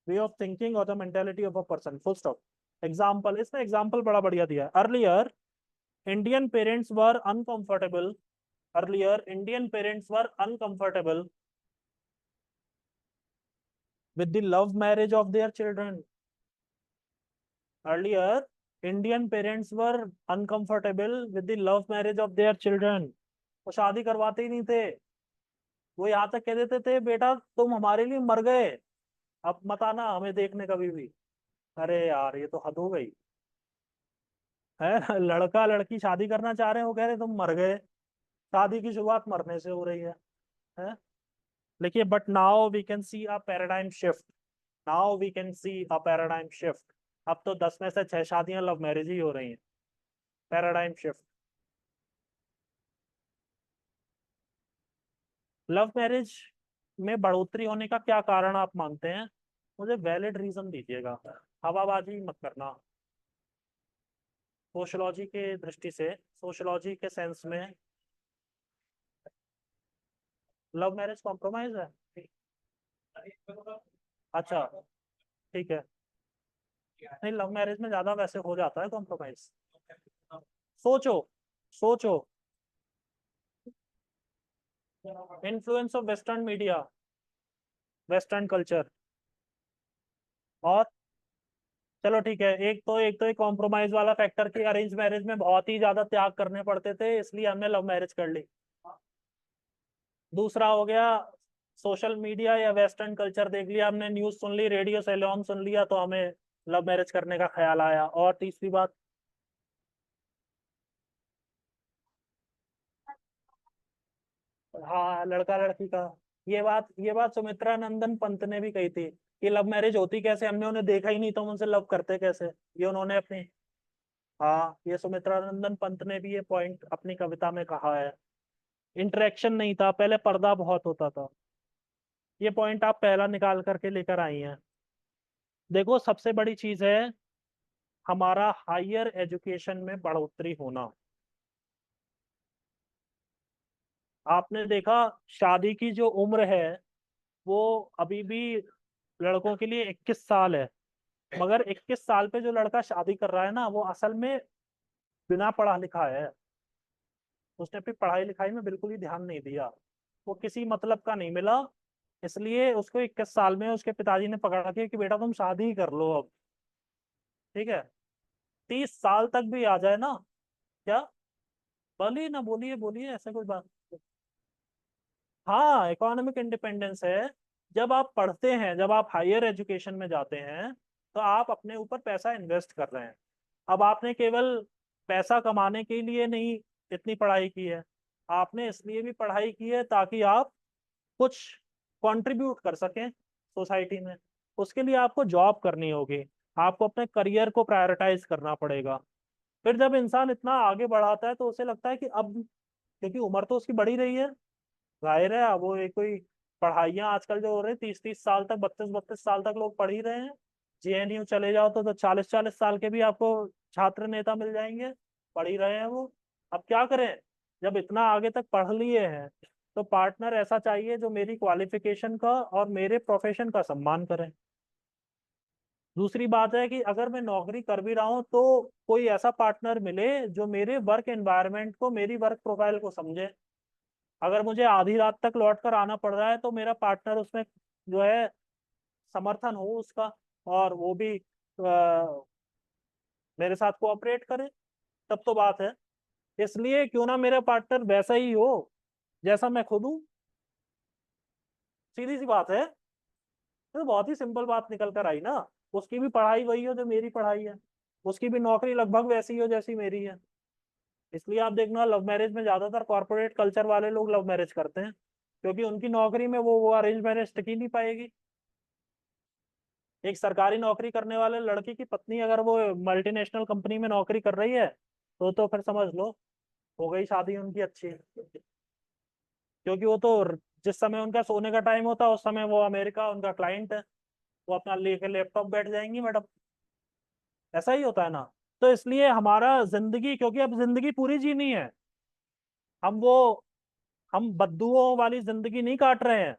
way of thinking और the mentality of a person, full stop. Example, इसमें एग्जाम्पल बड़ा बढ़िया दिया है। Earlier Indian parents were uncomfortable, earlier Indian parents were uncomfortable with the love marriage of their children. Earlier, Indian parents were uncomfortable with the love marriage of their children. वो शादी करवाते ही नहीं थे। वो यहाँ तक कह देते थे, बेटा तुम हमारे लिए मर गए, अब मत आना हमें देखने कभी भी। अरे यार ये तो हद हो गई है ना। लड़का लड़की शादी करना चाह रहे हैं, वो कह रहे तुम मर गए। शादी की शुरुआत मरने से हो रही है। देखिए, but now we can see a paradigm shift. Now we can see a paradigm shift. अब तो 10 में से 6 शादियां लव मैरिज ही हो रही हैं। Paradigm shift. लव मैरिज में बढ़ोतरी होने का क्या कारण आप मानते हैं? मुझे वैलिड रीजन दीजिएगा, हवाबाजी मत करना। सोशोलॉजी के दृष्टि से, सोशोलॉजी के सेंस में लव मैरिज कॉम्प्रोमाइज है। अच्छा, ठीक है। नहीं, लव मैरिज में ज्यादा वैसे हो जाता है कॉम्प्रोमाइज। सोचो, सोचो। Influence of western media, western culture. और चलो ठीक है, एक तो एक कॉम्प्रोमाइज वाला फैक्टर कि अरेंज मैरिज में बहुत ही ज्यादा त्याग करने पड़ते थे, इसलिए हमने लव मैरिज कर ली। दूसरा हो गया सोशल मीडिया या वेस्टर्न कल्चर देख लिया हमने, न्यूज सुन ली, रेडियो सेलोन सुन लिया, तो हमें लव मैरिज करने का ख्याल आया। और तीसरी बात, हाँ, लड़का लड़की का। ये बात सुमित्रा नंदन पंत ने भी कही थी कि लव मैरिज होती कैसे, हमने उन्हें देखा ही नहीं तो हम उनसे लव करते कैसे। ये उन्होंने अपनी, हाँ, ये सुमित्रा नंदन पंत ने भी ये पॉइंट अपनी कविता में कहा है। इंटरेक्शन नहीं था पहले, पर्दा बहुत होता था। ये पॉइंट आप पहला निकाल करके लेकर आई हैं। देखो, सबसे बड़ी चीज है हमारा हायर एजुकेशन में बढ़ोतरी होना। आपने देखा, शादी की जो उम्र है वो अभी भी लड़कों के लिए 21 साल है। मगर 21 साल पे जो लड़का शादी कर रहा है ना, वो असल में बिना पढ़ा लिखा है। उसने अपनी पढ़ाई लिखाई में बिल्कुल ही ध्यान नहीं दिया, वो किसी मतलब का नहीं मिला, इसलिए उसको 21 साल में उसके पिताजी ने पकड़ा के कि बेटा तुम शादी ही कर लो अब। ठीक है, 30 साल तक भी आ जाए ना। क्या? बोलिए ना, बोलिए बोलिए, ऐसा कोई बात। हाँ, इकोनॉमिक इंडिपेंडेंस है। जब आप पढ़ते हैं, जब आप हायर एजुकेशन में जाते हैं, तो आप अपने ऊपर पैसा इन्वेस्ट कर रहे हैं। अब आपने केवल पैसा कमाने के लिए नहीं इतनी पढ़ाई की है, आपने इसलिए भी पढ़ाई की है ताकि आप कुछ कंट्रीब्यूट कर सकें सोसाइटी में। उसके लिए आपको जॉब करनी होगी, आपको अपने करियर को प्रायोरिटाइज करना पड़ेगा। फिर जब इंसान इतना आगे बढ़ाता है तो उसे लगता है कि अब, क्योंकि उम्र तो उसकी बढ़ी रही है, जाहिर है अब वो एक कोई पढ़ाइयाँ आजकल जो हो रही है, 30-30 साल तक, 32-32 साल तक लोग पढ़ ही रहे हैं। जेएनयू चले जाओ तो 40-40 साल के भी आपको छात्र नेता मिल जाएंगे, पढ़ ही रहे हैं वो। अब क्या करें, जब इतना आगे तक पढ़ लिए हैं तो पार्टनर ऐसा चाहिए जो मेरी क्वालिफिकेशन का और मेरे प्रोफेशन का सम्मान करे। दूसरी बात है कि अगर मैं नौकरी कर भी रहा हूँ तो कोई ऐसा पार्टनर मिले जो मेरे वर्क एनवायरनमेंट को, मेरी वर्क प्रोफाइल को समझे। अगर मुझे आधी रात तक लौट कर आना पड़ रहा है तो मेरा पार्टनर उसमें जो है समर्थन हो उसका, और वो भी मेरे साथ कोऑपरेट करे, तब तो बात है। इसलिए क्यों ना मेरा पार्टनर वैसा ही हो जैसा मैं खुद हूँ। सीधी सी बात है, तो बहुत ही सिंपल बात निकल कर आई ना। उसकी भी पढ़ाई वही हो जो मेरी पढ़ाई है, उसकी भी नौकरी लगभग वैसी हो जैसी मेरी है। इसलिए आप देखना, लव मैरिज में ज्यादातर कॉर्पोरेट कल्चर वाले लोग लव मैरिज करते हैं, क्योंकि उनकी नौकरी में वो अरेंज मैरिज टिक ही नहीं पाएगी। एक सरकारी नौकरी करने वाले लड़की की पत्नी अगर वो मल्टीनेशनल कंपनी में नौकरी कर रही है तो फिर समझ लो हो गई शादी उनकी अच्छी। क्योंकि वो तो जिस समय उनका सोने का टाइम होता है उस समय वो अमेरिका उनका क्लाइंट है, वो अपना लेके लैपटॉप बैठ जाएंगी मैडम। ऐसा ही होता है ना। तो इसलिए हमारा जिंदगी, क्योंकि अब जिंदगी पूरी जीनी है, हम वो हम बद्दुओं वाली जिंदगी नहीं काट रहे हैं,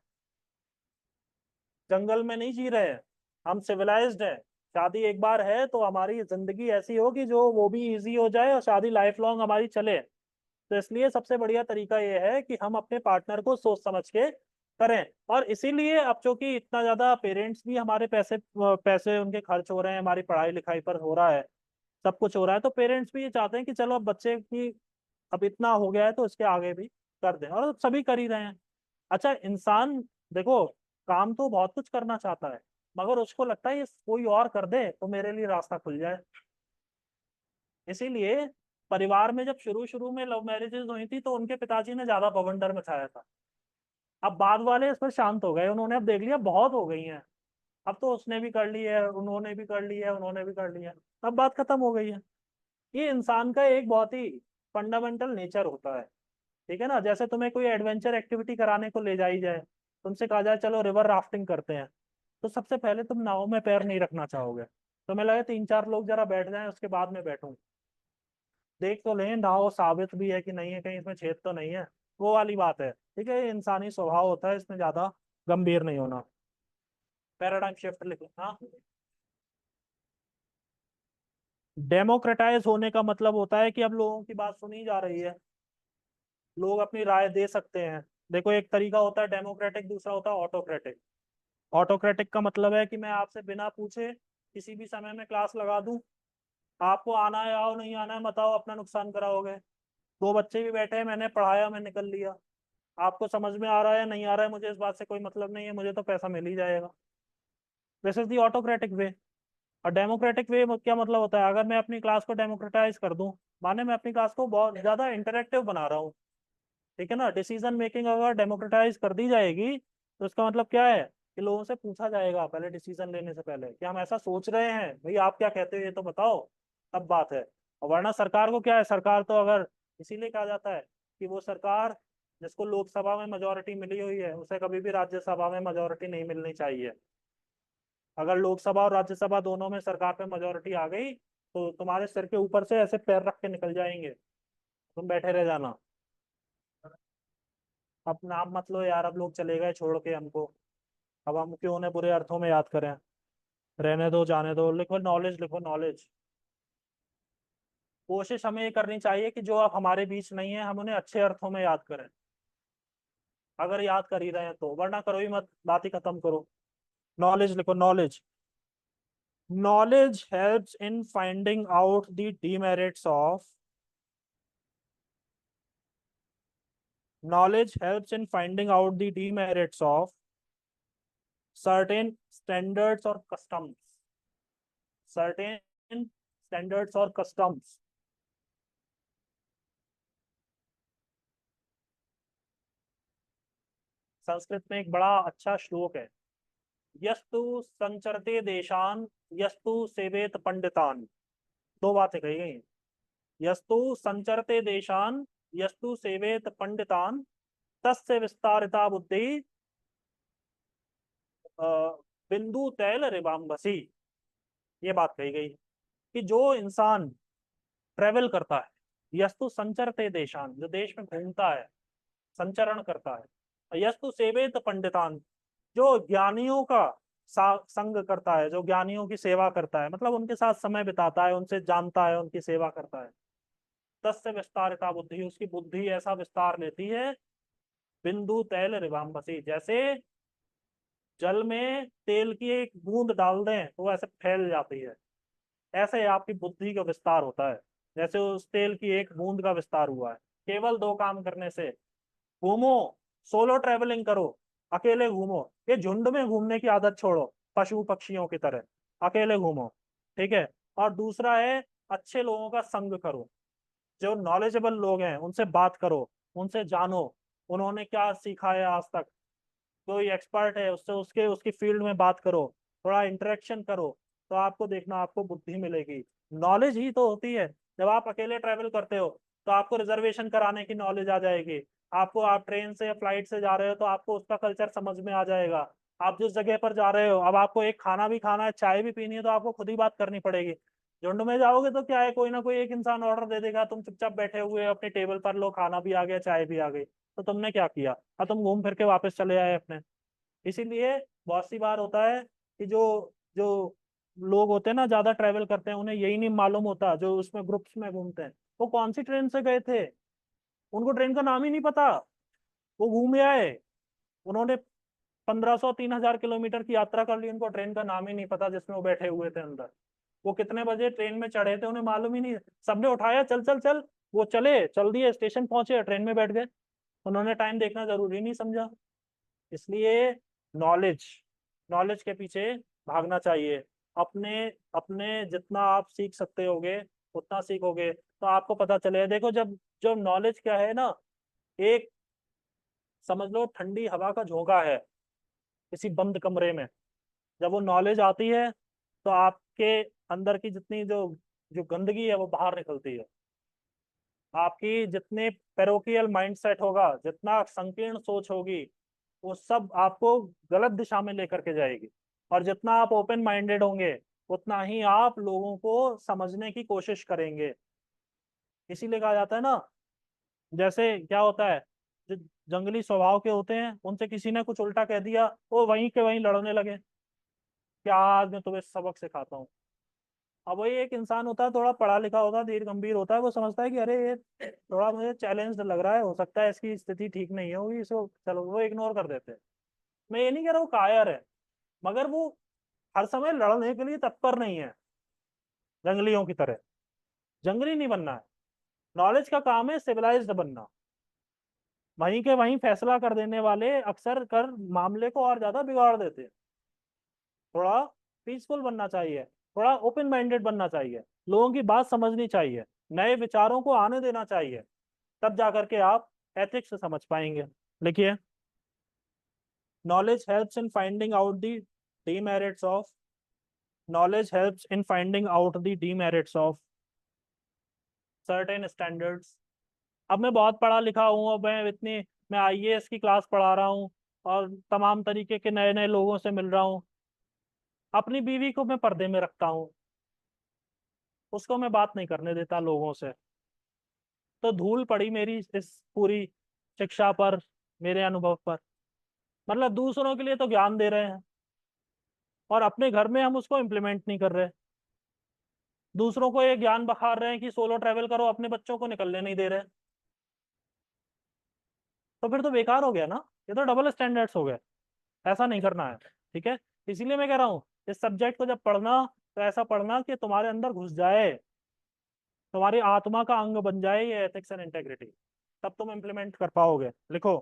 जंगल में नहीं जी रहे हैं, हम सिविलाइज्ड हैं। शादी एक बार है तो हमारी जिंदगी ऐसी हो कि जो वो भी इजी हो जाए और शादी लाइफ लॉन्ग हमारी चले। तो इसलिए सबसे बढ़िया तरीका ये है कि हम अपने पार्टनर को सोच समझ के करें। और इसीलिए अब चूंकि इतना ज्यादा पेरेंट्स भी हमारे पैसे पैसे उनके खर्च हो रहे हैं, हमारी पढ़ाई लिखाई पर हो रहा है, सब कुछ हो रहा है, तो पेरेंट्स भी ये चाहते हैं कि चलो अब बच्चे की अब इतना हो गया है तो इसके आगे भी कर दें, और सभी कर ही रहे हैं। अच्छा, इंसान देखो काम तो बहुत कुछ करना चाहता है, मगर उसको लगता है ये कोई और कर दे तो मेरे लिए रास्ता खुल जाए। इसीलिए परिवार में जब शुरू शुरू में लव मैरिजेस हुई थी तो उनके पिताजी ने ज्यादा बवंडर मचाया था। अब बाद वाले इस पर शांत हो गए, उन्होंने अब देख लिया बहुत हो गई हैं, अब तो उसने भी कर ली है, उन्होंने भी कर ली है, उन्होंने भी कर लिया, अब बात खत्म हो गई है। ये इंसान का एक बहुत ही फंडामेंटल नेचर होता है। ठीक है ना, जैसे तुम्हें कोई एडवेंचर एक्टिविटी कराने को ले जाई जाए, तुमसे कहा जाए चलो रिवर राफ्टिंग करते हैं, तो सबसे पहले तुम नाव में पैर नहीं रखना चाहोगे, तुम्हें लगे 3-4 लोग जरा बैठ जाएं उसके बाद में बैठूं, देख तो लें नाव साबित भी है कि नहीं है, कहीं इसमें छेद तो नहीं है, वो वाली बात है। ठीक है, ये इंसानी स्वभाव होता है, इसमें ज्यादा गंभीर नहीं होना। पैराडाइम शिफ्ट लिखो, हाँ। डेमोक्रेटाइज होने का मतलब होता है कि अब लोगों की बात सुनी जा रही है, लोग अपनी राय दे सकते हैं। देखो एक तरीका होता है डेमोक्रेटिक, दूसरा होता है ऑटोक्रेटिक। ऑटोक्रेटिक का मतलब है कि मैं आपसे बिना पूछे किसी भी समय में क्लास लगा दूं, आपको आना है आओ, नहीं आना है मत आओ, अपना नुकसान कराओगे। दो बच्चे भी बैठे हैं, मैंने पढ़ाया, मैं निकल लिया, आपको समझ में आ रहा है नहीं आ रहा है मुझे इस बात से कोई मतलब नहीं है, मुझे तो पैसा मिल ही जाएगा। दिस इज दी ऑटोक्रेटिक वे। और डेमोक्रेटिक वे क्या मतलब होता है, अगर मैं अपनी क्लास को डेमोक्रेटाइज कर दूं, माने मैं अपनी क्लास को बहुत ज्यादा इंटरेक्टिव बना रहा हूँ, ठीक है ना, डिसीजन मेकिंग अगर डेमोक्रेटाइज कर दी जाएगी तो इसका मतलब क्या है कि लोगों से पूछा जाएगा पहले डिसीजन लेने से पहले कि हम ऐसा सोच रहे हैं, भाई आप क्या कहते हो ये तो बताओ, तब बात है। और वरना सरकार को क्या है, सरकार तो अगर इसीलिए कहा जाता है कि वो सरकार जिसको लोकसभा में मेजोरिटी मिली हुई है उसे कभी भी राज्यसभा में मेजोरिटी नहीं मिलनी चाहिए। अगर लोकसभा और राज्यसभा दोनों में सरकार पे मेजोरिटी आ गई तो तुम्हारे सिर के ऊपर से ऐसे पैर रख के निकल जाएंगे, तुम बैठे रह जाना। अब नाम मत लो यार, अब लोग चले गए छोड़ के हमको, अब हम क्यों उन्हें बुरे अर्थों में याद करें। रहने दो, जाने दो, लिखो नॉलेज, लिखो नॉलेज। कोशिश हमें ये करनी चाहिए कि जो अब हमारे बीच नहीं है हम उन्हें अच्छे अर्थों में याद करें, अगर याद कर ही रहे हैं तो, वरना करो ही मत, बात ही खत्म करो। नॉलेज लिखो, knowledge. Knowledge helps in finding out the demerits of, knowledge helps in finding out the demerits of certain standards or customs, certain standards or customs। Sanskrit में एक बड़ा अच्छा श्लोक है, यस्तु संचरते देशान, यस्तु सेवेत पंडितान। दो बातें कही गई हैं। यस्तु संचरते देशान, यस्तु सेवेत पंडितान, तस्य विस्तारिता बुद्धि अ, बिंदु तैल रिवाम्बसी। ये बात कही गई कि जो इंसान ट्रेवल करता है, यस्तु संचरते देशान, जो देश में घूमता है, संचरण करता है, यस्तु सेवेत पंडितान, जो ज्ञानियों का संग करता है, जो ज्ञानियों की सेवा करता है, मतलब उनके साथ समय बिताता है, उनसे जानता है, उनकी सेवा करता है, तस्य विस्तारिता बुद्धि, उसकी बुद्धि ऐसा विस्तार लेती है, बिंदु तैल रिवाम्बसी, जैसे जल में तेल की एक बूंद डाल दें तो वो ऐसे फैल जाती है, ऐसे आपकी बुद्धि का विस्तार होता है, जैसे उस तेल की एक बूंद का विस्तार हुआ है केवल दो काम करने से। घूमो, सोलो ट्रेवलिंग करो, अकेले घूमो, ये झुंड में घूमने की आदत छोड़ो, पशु पक्षियों की तरह अकेले घूमो। ठीक है। और दूसरा है अच्छे लोगों का संग करो, जो नॉलेजेबल लोग हैं उनसे बात करो, उनसे जानो, उन्होंने क्या सीखा है आज तक, कोई एक्सपर्ट है उससे उसके उसकी फील्ड में बात करो, थोड़ा इंटरेक्शन करो, तो आपको देखना आपको बुद्धि मिलेगी। नॉलेज ही तो होती है, जब आप अकेले ट्रैवल करते हो तो आपको रिजर्वेशन कराने की नॉलेज आ जाएगी, आपको आप ट्रेन से या फ्लाइट से जा रहे हो तो आपको उसका कल्चर समझ में आ जाएगा। आप जिस जगह पर जा रहे हो, अब आपको एक खाना भी खाना है, चाय भी पीनी है, तो आपको खुद ही बात करनी पड़ेगी। झुंड में जाओगे तो क्या है, कोई ना कोई एक इंसान ऑर्डर दे देगा, तुम चुपचाप बैठे हुए हो अपने टेबल पर, लो खाना भी आ गया चाय भी आ गई, तो तुमने क्या किया, अब तुम घूम फिर के वापस चले आए अपने। इसीलिए बहुत सी बार होता है कि जो जो लोग होते हैं ना ज्यादा ट्रैवल करते हैं, उन्हें यही नहीं मालूम होता, जो उसमें ग्रुप्स में घूमते हैं, वो कौन सी ट्रेन से गए थे, उनको ट्रेन का नाम ही नहीं पता, वो घूम आए, उन्होंने 1500-3000 किलोमीटर की यात्रा कर ली, उनको ट्रेन का नाम ही नहीं पता जिसमें वो बैठे हुए थे अंदर। वो कितने बजे ट्रेन में चढ़े थे उन्हें मालूम ही नहीं। सबने उठाया, चल चल चल, वो चल दिए, स्टेशन पहुंचे, ट्रेन में बैठ गए। उन्होंने टाइम देखना जरूरी नहीं समझा। इसलिए नॉलेज नॉलेज के पीछे भागना चाहिए। अपने अपने जितना आप सीख सकते होगे उतना सीखोगे तो आपको पता चले। देखो, जब जब नॉलेज क्या है ना, एक समझ लो ठंडी हवा का झोंका है किसी बंद कमरे में। जब वो नॉलेज आती है तो आपके अंदर की जितनी जो जो गंदगी है वो बाहर निकलती है। आपकी जितने पेरोकियल माइंडसेट होगा, जितना संकीर्ण सोच होगी, वो सब आपको गलत दिशा में लेकर के जाएगी। और जितना आप ओपन माइंडेड होंगे उतना ही आप लोगों को समझने की कोशिश करेंगे। इसीलिए कहा जाता है ना, जैसे क्या होता है, जो जंगली स्वभाव के होते हैं उनसे किसी ने कुछ उल्टा कह दिया, वो वहीं के वहीं लड़ने लगे कि आज मैं तुम्हें सबक सिखाता हूँ। अब वही एक इंसान होता है, थोड़ा पढ़ा लिखा होता है, धीर गंभीर होता है, वो समझता है कि अरे ये थोड़ा मुझे चैलेंज लग रहा है, हो सकता है इसकी स्थिति ठीक नहीं है होगी, इसको चलो वो इग्नोर कर देते हैं। मैं ये नहीं कह रहा वो कायर है, मगर वो हर समय लड़ने के लिए तत्पर नहीं है जंगलियों की तरह। जंगली नहीं बनना है। नॉलेज का काम है सिविलाइज्ड बनना। वहीं के वहीं फैसला कर देने वाले अक्सर कर मामले को और ज्यादा बिगाड़ देते हैं। थोड़ा पीसफुल बनना चाहिए, थोड़ा ओपन माइंडेड बनना चाहिए, लोगों की बात समझनी चाहिए, नए विचारों को आने देना चाहिए। तब जाकर के आप एथिक्स से समझ पाएंगे। लिखिए, knowledge helps in finding out the demerits of knowledge helps in finding out the demerits of certain standards। अब मैं बहुत पढ़ा लिखा हूँ, अब मैं आईएएस की क्लास पढ़ा रहा हूँ और तमाम तरीके के नए नए लोगों से मिल रहा हूँ। अपनी बीवी को मैं पर्दे में रखता हूँ, उसको मैं बात नहीं करने देता लोगों से। तो धूल पड़ी मेरी इस पूरी शिक्षा पर, मेरे अनुभव पर। मतलब दूसरों के लिए तो ज्ञान दे रहे हैं और अपने घर में हम उसको इम्प्लीमेंट नहीं कर रहे। दूसरों को ये ज्ञान बखा रहे हैं कि सोलो ट्रैवल करो, अपने बच्चों को निकलने नहीं दे रहे। तो फिर तो बेकार हो गया ना, ये तो डबल स्टैंडर्ड्स हो गए। ऐसा नहीं करना है, ठीक है। इसीलिए मैं कह रहा हूँ इस सब्जेक्ट को जब पढ़ना तो ऐसा पढ़ना कि तुम्हारे अंदर घुस जाए, तुम्हारी आत्मा का अंग बन जाए ये एथिक्स एंड इंटेग्रिटी। तब तुम इम्प्लीमेंट कर पाओगे। लिखो,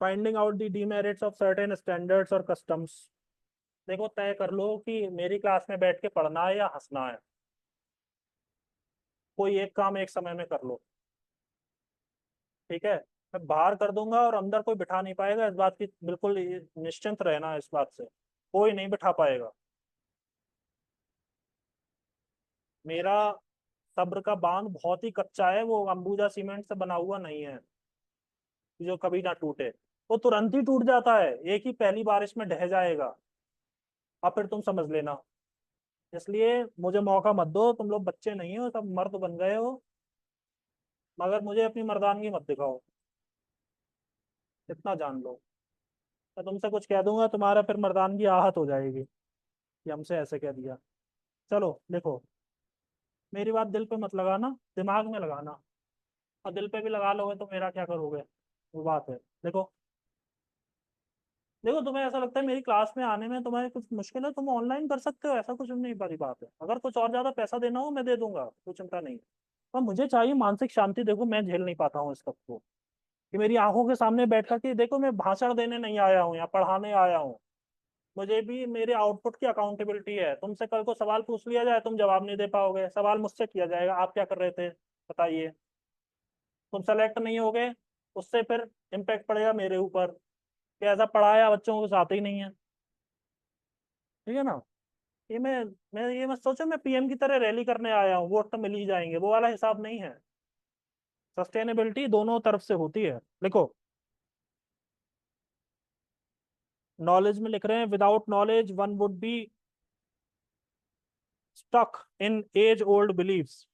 finding out the demerits of certain standards और कस्टम्स। देखो, तय कर लो कि मेरी क्लास में बैठ के पढ़ना है या हंसना है। कोई एक काम एक समय में कर लो, ठीक है। मैं बाहर कर दूंगा और अंदर कोई बिठा नहीं पाएगा, इस बात की बिल्कुल निश्चिंत रहना। इस बात से कोई नहीं बिठा पाएगा। मेरा सब्र का बांध बहुत ही कच्चा है, वो अंबुजा सीमेंट से बना हुआ नहीं है कि जो कभी ना टूटे। वो तुरंत ही टूट जाता है, एक ही पहली बारिश में ढह जाएगा। अब फिर तुम समझ लेना। इसलिए मुझे मौका मत दो, तुम लोग बच्चे नहीं हो, सब मर्द बन गए हो। मगर मुझे अपनी मर्दानगी मत दिखाओ, इतना जान लो। मैं तुमसे कुछ कह दूंगा, तुम्हारा फिर मर्दानगी आहत हो जाएगी कि हमसे ऐसे कह दिया। चलो देखो, मेरी बात दिल पे मत लगाना, दिमाग में लगाना। और दिल पे भी लगा लोगे तो मेरा क्या करोगे, वो बात है। देखो, देखो तुम्हें ऐसा लगता है मेरी क्लास में आने में तुम्हारी कुछ मुश्किल है, तुम ऑनलाइन कर सकते हो, ऐसा कुछ नहीं बड़ी बात है। अगर कुछ और ज्यादा पैसा देना हो मैं दे दूंगा, कोई चिंता नहीं। पर मुझे चाहिए मानसिक शांति। देखो, मैं झेल नहीं पाता हूँ इस वक्त को, कि मेरी आंखों के सामने बैठ कर के देखो, मैं भाषण देने नहीं आया हूँ या पढ़ाने आया हूँ। मुझे भी मेरे आउटपुट की अकाउंटेबिलिटी है। तुमसे कल को सवाल पूछ लिया जाए, तुम जवाब नहीं दे पाओगे, सवाल मुझसे किया जाएगा आप क्या कर रहे थे बताइए। तुम सेलेक्ट नहीं होगे, उससे फिर इम्पेक्ट पड़ेगा मेरे ऊपर कि ऐसा पढ़ाया बच्चों को आते ही नहीं है। ठीक है ना। मैं ये मत सोचो मैं पीएम की तरह रैली करने आया हूँ, वोट तो मिल ही जाएंगे, वो वाला हिसाब नहीं है। सस्टेनेबिलिटी दोनों तरफ से होती है। लिखो, नॉलेज में लिख रहे हैं, without knowledge one would be stuck in age old beliefs.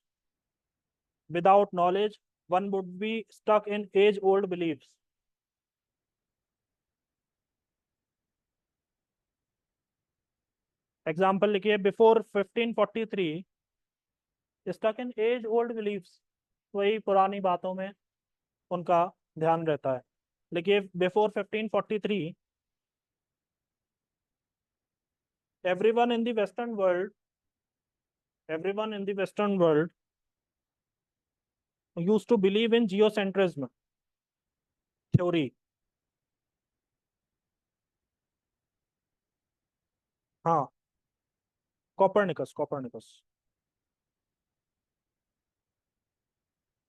Without knowledge, one would be stuck in age-old beliefs. Example लिखिए, before 1543 stuck in age old beliefs. वही पुरानी बातों में उनका ध्यान रहता है। लिखिए before 1543 everyone in the western world everyone in the western world used to believe in geocentrism theory. हाँ, Copernicus.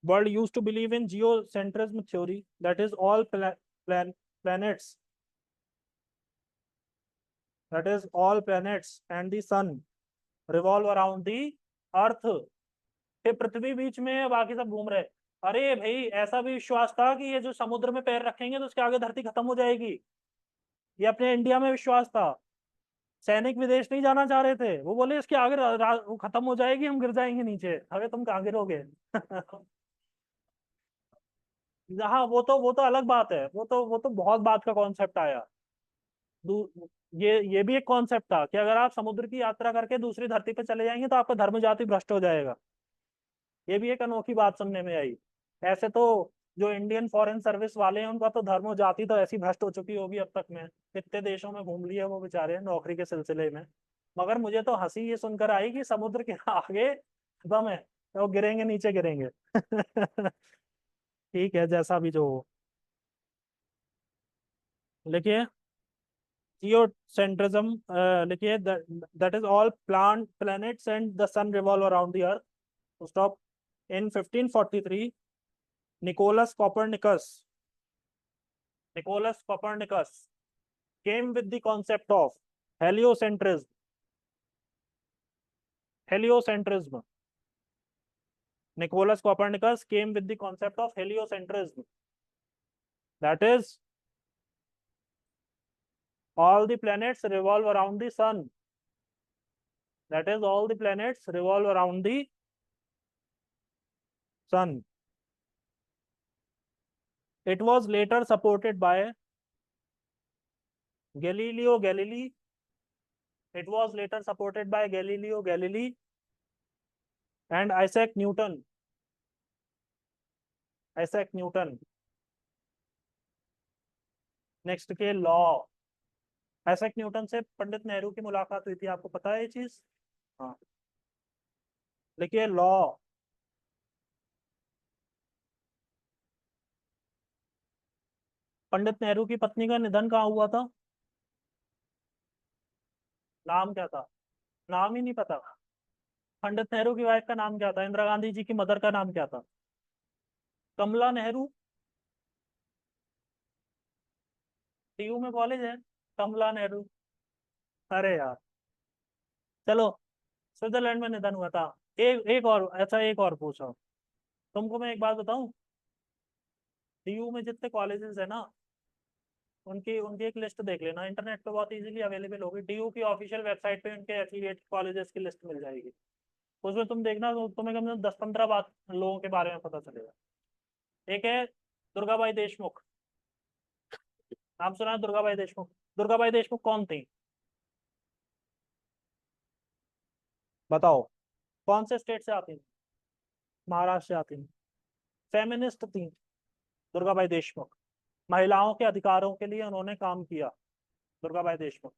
World used to believe in geocentrism theory, that is plan planets all planets and the sun revolve around the earth. ये पृथ्वी बीच में है, बाकी सब घूम रहे। अरे भाई, ऐसा भी विश्वास था कि ये जो समुद्र में पैर रखेंगे तो उसके आगे धरती खत्म हो जाएगी। ये अपने इंडिया में विश्वास था। सैनिक विदेश नहीं जाना चाह रहे थे, वो बोले इसके आगे वो खत्म हो जाएगी, हम गिर जाएंगे नीचे। अरे तुम कहाँ गिरोगे? हाँ, वो तो अलग बात है। वो तो बहुत बात का कॉन्सेप्ट आया। ये भी एक कॉन्सेप्ट था कि अगर आप समुद्र की यात्रा करके दूसरी धरती पे चले जाएंगे तो आपका धर्म जाति भ्रष्ट हो जाएगा। ये भी एक अनोखी बात सुनने में आई। ऐसे तो जो इंडियन फॉरेन सर्विस वाले हैं उनका तो धर्म और जाति तो ऐसी भ्रष्ट हो चुकी होगी अब तक में। कितने देशों में घूम लिए वो बेचारे नौकरी के सिलसिले में। मगर मुझे तो हंसी ये सुनकर आई कि समुद्र के आगे दम है तो वो गिरेंगे, नीचे गिरेंगे। ठीक है, जैसा भी जो हो। लिखिए जियोसेंट्रिज्म, लिखिए that is all planets and the sun revolve around the earth. Stop. In 1543 Nicholas Copernicus came with the concept of heliocentrism. Nicholas Copernicus came with the concept of heliocentrism. That is, all the planets revolve around the sun. That is, all the planets revolve around the sun. It was later supported by Galileo Galilei. It was later supported by Galileo Galilei and Isaac Newton. Next के law. Isaac Newton से पंडित नेहरू की मुलाकात हुई थी, आपको पता है ये चीज? हाँ, लिखिए लॉ। पंडित नेहरू की पत्नी का निधन कहाँ हुआ था? नाम क्या था? नाम ही नहीं पता। पंडित नेहरू की वाइफ का नाम क्या था? इंदिरा गांधी जी की मदर का नाम क्या था? कमला नेहरू। टीयू में कॉलेज है, कमला नेहरू। अरे यार, चलो। स्विट्जरलैंड में निधन हुआ था। एक और, अच्छा एक और पूछो। तुमको मैं एक बात बताऊं, टीयू में जितने कॉलेजेस है ना, उनकी उनकी एक लिस्ट देख लेना, इंटरनेट पे बहुत इजीली अवेलेबल होगी। डीयू की ऑफिशियल वेबसाइट पे उनके एफिलिएट कॉलेजेस की लिस्ट मिल जाएगी। उसमें तुम देखना तो तुम्हें कम से कम 10-15 बात लोगों के बारे में पता चलेगा। एक है दुर्गाबाई देशमुख। नाम सुना है दुर्गाबाई देशमुख? दुर्गाबाई देशमुख कौन थी? बताओ, कौन से स्टेट से आती थी? महाराष्ट्र से आती थी। फेमिनिस्ट थी दुर्गाबाई देशमुख। महिलाओं के अधिकारों के लिए उन्होंने काम किया, दुर्गाबाई देशमुख।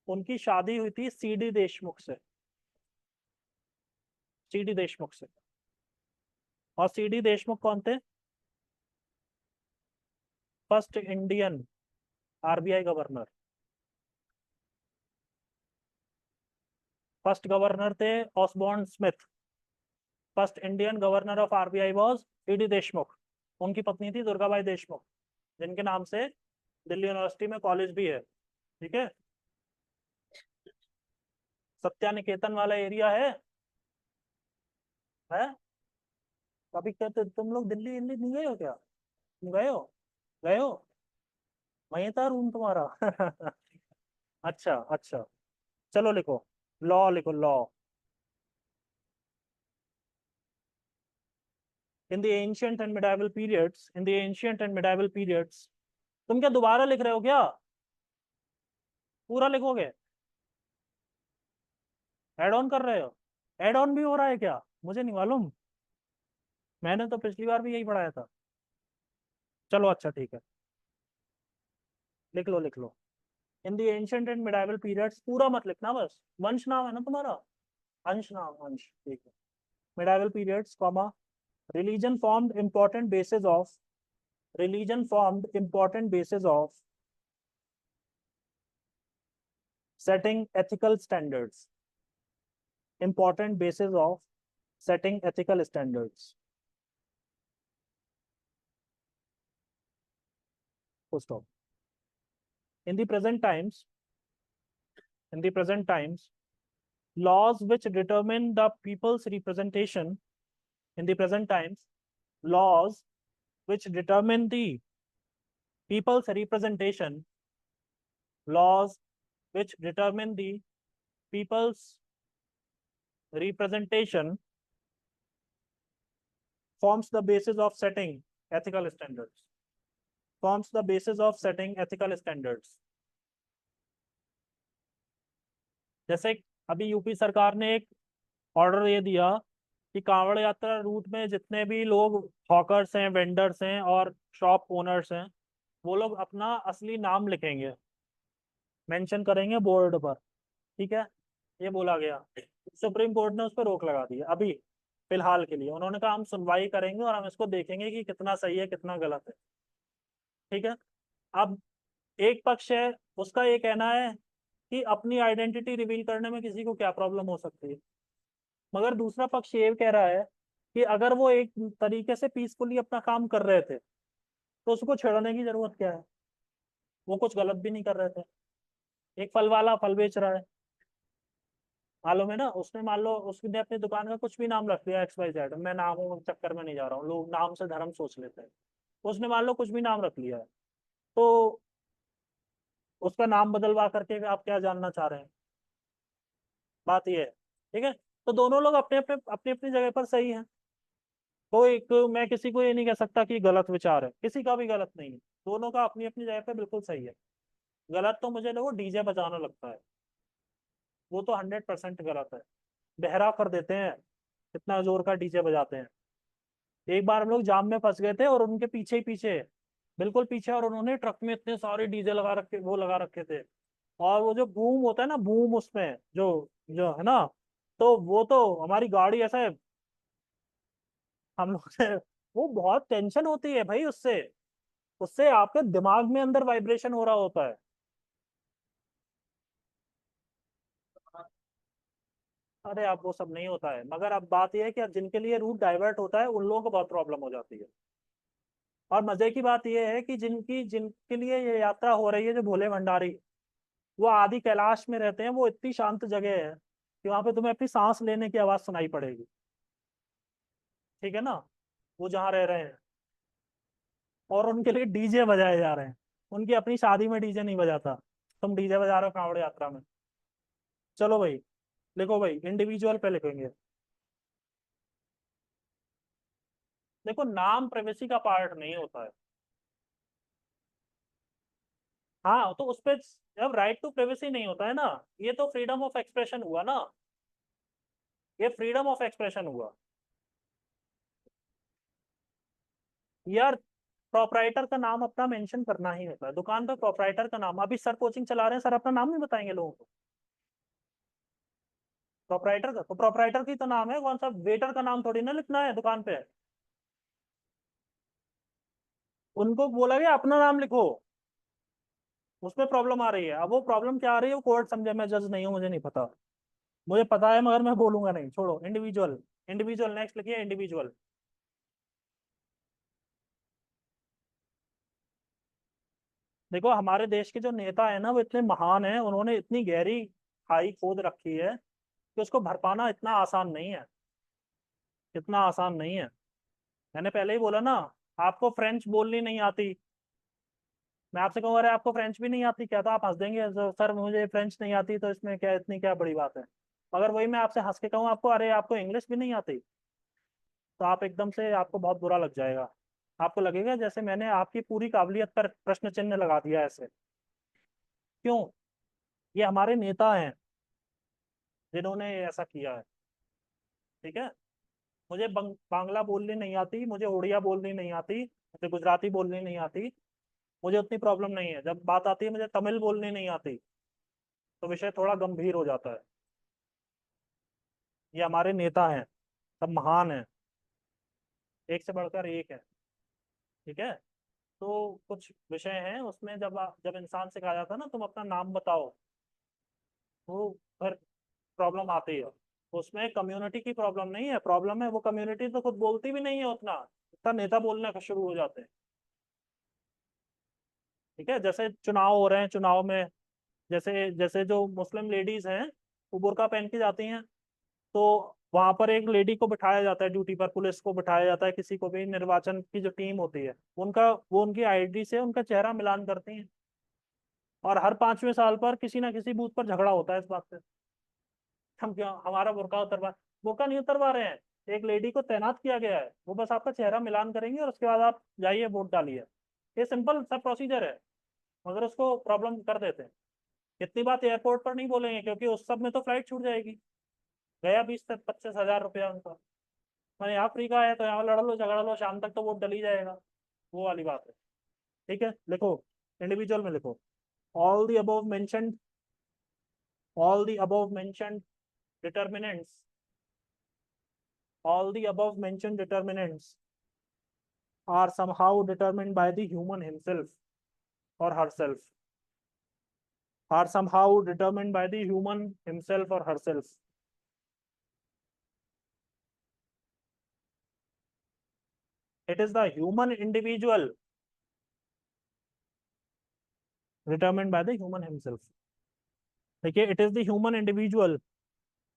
उनकी शादी हुई थी सीडी देशमुख से। और सीडी देशमुख कौन थे? First Indian RBI governor. First governor थे Osborne Smith. First Indian governor of RBI was CD Deshmukh. उनकी पत्नी थी दुर्गाबाई देशमुख, जिनके नाम से दिल्ली यूनिवर्सिटी में कॉलेज भी है। ठीक है, सत्या निकेतन वाला एरिया है। कभी कहते तुम लोग दिल्ली दिल्ली नहीं गए हो क्या? तुम गए हो? वहीं था रूम तुम्हारा? अच्छा अच्छा, चलो लिखो लॉ, लिखो law. In the ancient and medieval periods तुम क्या दोबारा लिख रहे हो क्या? पूरा लिखोगे? एड ऑन कर रहे हो? एड ऑन भी हो रहा है क्या? मुझे नहीं मालूम। मैंने तो पिछली बार भी यही पढ़ाया था। चलो अच्छा ठीक है। लिख लो लिख लो। In the ancient and medieval periods, पूरा मत लिखना, बस वंश नाम है ना तुम्हारा, अंश नाम, अंश, ठीक है। Medieval periods comma, religion formed important basis of religion formed important basis of setting ethical standards, important basis of setting ethical standards, full stop. In the present times, in the present times, laws which determine the people's representation, in the present times, laws which determine the people's representation, laws which determine the people's representation forms the basis of setting ethical standards, forms the basis of setting ethical standards. जैसे अभी UP सरकार ने एक order ये दिया कि कांवड़ यात्रा root में जितने भी लोग हॉकर्स हैं, वेंडर्स हैं और शॉप ओनर्स हैं, वो लोग अपना असली नाम लिखेंगे, मेंशन करेंगे बोर्ड पर, ठीक है। ये बोला गया, सुप्रीम कोर्ट ने उस पर रोक लगा दी है अभी फिलहाल के लिए। उन्होंने कहा हम सुनवाई करेंगे और हम इसको देखेंगे कि कितना सही है कितना गलत है, ठीक है। अब एक पक्ष है, उसका ये कहना है कि अपनी आइडेंटिटी रिवील करने में किसी को क्या प्रॉब्लम हो सकती है, मगर दूसरा पक्ष ये कह रहा है कि अगर वो एक तरीके से पीसफुली अपना काम कर रहे थे तो उसको छेड़ने की जरूरत क्या है, वो कुछ गलत भी नहीं कर रहे थे। एक फल वाला फल बेच रहा है, मालूम है ना, उसने मान लो उसने अपनी दुकान का कुछ भी नाम रख दिया XYZ, मैं नामों के चक्कर में नहीं जा रहा हूँ, लोग नाम से धर्म सोच लेते हैं, उसने मान लो कुछ भी नाम रख लिया है, तो उसका नाम बदलवा करके आप क्या जानना चाह रहे हैं, बात ये है, ठीक है। तो दोनों लोग अपने अपने अपनी अपनी जगह पर सही हैं, मैं किसी को ये नहीं कह सकता कि गलत विचार है, किसी का भी गलत नहीं है, दोनों का अपनी अपनी जगह पे बिल्कुल सही है। गलत तो मुझे लोगों डीजे बजाना लगता है, वो तो 100% गलत है, बहरा कर देते हैं, इतना जोर का डीजे बजाते हैं। एक बार हम लोग जाम में फंस गए थे और उनके पीछे ही पीछे, बिल्कुल पीछे, और उन्होंने ट्रक में इतने सारे डीजे लगा रखे, वो लगा रखे थे, और वो जो बूम होता है ना, बूम उसमें जो जो है ना, तो वो तो हमारी गाड़ी ऐसा हम लोग से, वो बहुत टेंशन होती है भाई उससे, उससे आपके दिमाग में अंदर वाइब्रेशन हो रहा होता है। अरे अब वो सब नहीं होता है, मगर अब बात यह है कि अब जिनके लिए रूट डाइवर्ट होता है उन लोगों को बहुत प्रॉब्लम हो जाती है। और मजे की बात यह है कि जिनके लिए ये यात्रा हो रही है, जो भोले भंडारी, वो आदि कैलाश में रहते हैं, वो इतनी शांत जगह है कि वहां पे तुम्हें अपनी सांस लेने की आवाज सुनाई पड़ेगी, ठीक है ना, वो जहाँ रह रहे हैं, और उनके लिए डीजे बजाए जा रहे हैं। उनकी अपनी शादी में डीजे नहीं बजाता, तुम डीजे बजा रहे हो कांवड़ यात्रा में। चलो भाई, लिखो भाई, इंडिविजुअल पे लिखेंगे। देखो नाम प्राइवेसी का पार्ट नहीं होता है। हाँ तो उस पे जब राइट टू प्राइवेसी नहीं होता है ना, ये तो फ्रीडम ऑफ एक्सप्रेशन हुआ ना, ये फ्रीडम ऑफ एक्सप्रेशन हुआ यार। प्रोपराइटर का नाम अपना मेंशन करना ही होता है दुकान पर, प्रोपराइटर का नाम। अभी सर कोचिंग चला रहे हैं, सर अपना नाम नहीं बताएंगे लोगों को, प्रोपराइटर का, तो प्रोपराइटर की तो नाम है, कौन सा वेटर का नाम थोड़ी ना लिखना है दुकान पे। उनको बोला गया अपना नाम लिखो, उसमें प्रॉब्लम आ रही है। अब वो प्रॉब्लम क्या आ रही है वो कोर्ट समझे, मैं जज नहीं हूँ, मुझे नहीं पता, मुझे पता है मगर मैं बोलूंगा नहीं, छोड़ो। इंडिविजुअल, इंडिविजुअल नेक्स्ट लिखिए, इंडिविजुअल। देखो हमारे देश के जो नेता है ना, वो इतने महान हैं, उन्होंने इतनी गहरी खाई खोद रखी है कि उसको भर पाना इतना आसान नहीं है, इतना आसान नहीं है। मैंने पहले ही बोला ना, आपको फ्रेंच बोलनी नहीं आती, मैं आपसे कहूँ अरे आपको फ्रेंच भी नहीं आती क्या, तो आप हंस देंगे, सर मुझे फ्रेंच नहीं आती तो इसमें क्या, इतनी क्या बड़ी बात है। अगर वही मैं आपसे हंस के कहूँ आपको, अरे आपको इंग्लिश भी नहीं आती, तो आप एकदम से, आपको बहुत बुरा लग जाएगा, आपको लगेगा जैसे मैंने आपकी पूरी काबिलियत पर प्रश्न चिन्ह लगा दिया है ऐसे। क्यों? ये हमारे नेता हैं जिन्होंने ऐसा किया है, ठीक है। मुझे बांग्ला बोलनी नहीं आती, मुझे उड़िया बोलनी नहीं आती, मुझे गुजराती बोलनी नहीं आती, मुझे उतनी प्रॉब्लम नहीं है। जब बात आती है मुझे तमिल बोलनी नहीं आती तो विषय थोड़ा गंभीर हो जाता है। ये हमारे नेता हैं, सब महान हैं, एक से बढ़कर एक है। ठीक है। तो कुछ विषय हैं उसमें जब इंसान से कहा जाता है ना तुम अपना नाम बताओ, तो फिर प्रॉब्लम आती है। उसमें कम्युनिटी की प्रॉब्लम नहीं है, प्रॉब्लम है वो कम्युनिटी तो खुद बोलती भी नहीं है उतना, इतना नेता बोलने का शुरू हो जाते हैं। ठीक है। जैसे चुनाव हो रहे हैं, चुनाव में जैसे जैसे जो मुस्लिम लेडीज हैं वो बुर्का पहन के जाती हैं, तो वहां पर एक लेडी को बिठाया जाता है ड्यूटी पर, पुलिस को बिठाया जाता है, किसी को भी, निर्वाचन की जो टीम होती है उनका, वो उनकी आईडी से उनका चेहरा मिलान करती है। और हर 5वें साल पर किसी ना किसी बूथ पर झगड़ा होता है इस बात पे, हम क्या हमारा बुर्का उतरवा, बुर्का नहीं उतरवा रहे हैं, एक लेडी को तैनात किया गया है, वो बस आपका चेहरा मिलान करेंगे और उसके बाद आप जाइए वोट डालिए। ये सिंपल सा प्रोसीजर है, मगर उसको प्रॉब्लम कर देते हैं। इतनी बात एयरपोर्ट पर नहीं बोलेंगे क्योंकि उस सब में तो फ्लाइट छूट जाएगी, गया 20 से 25 हजार रुपया उनका। मैंने यहाँ फ्री का है तो यहाँ लड़ लो झगड़ा लो, शाम तक तो वोट डल ही जाएगा, वो वाली बात है। ठीक है, लिखो, इंडिविजुअल में लिखो, all the above mentioned, all the above mentioned determinants, all the above mentioned determinants are somehow determined by the human himself or herself, are somehow determined by the human himself or herself. It is the human individual determined by the human himself. Okay, it is the human individual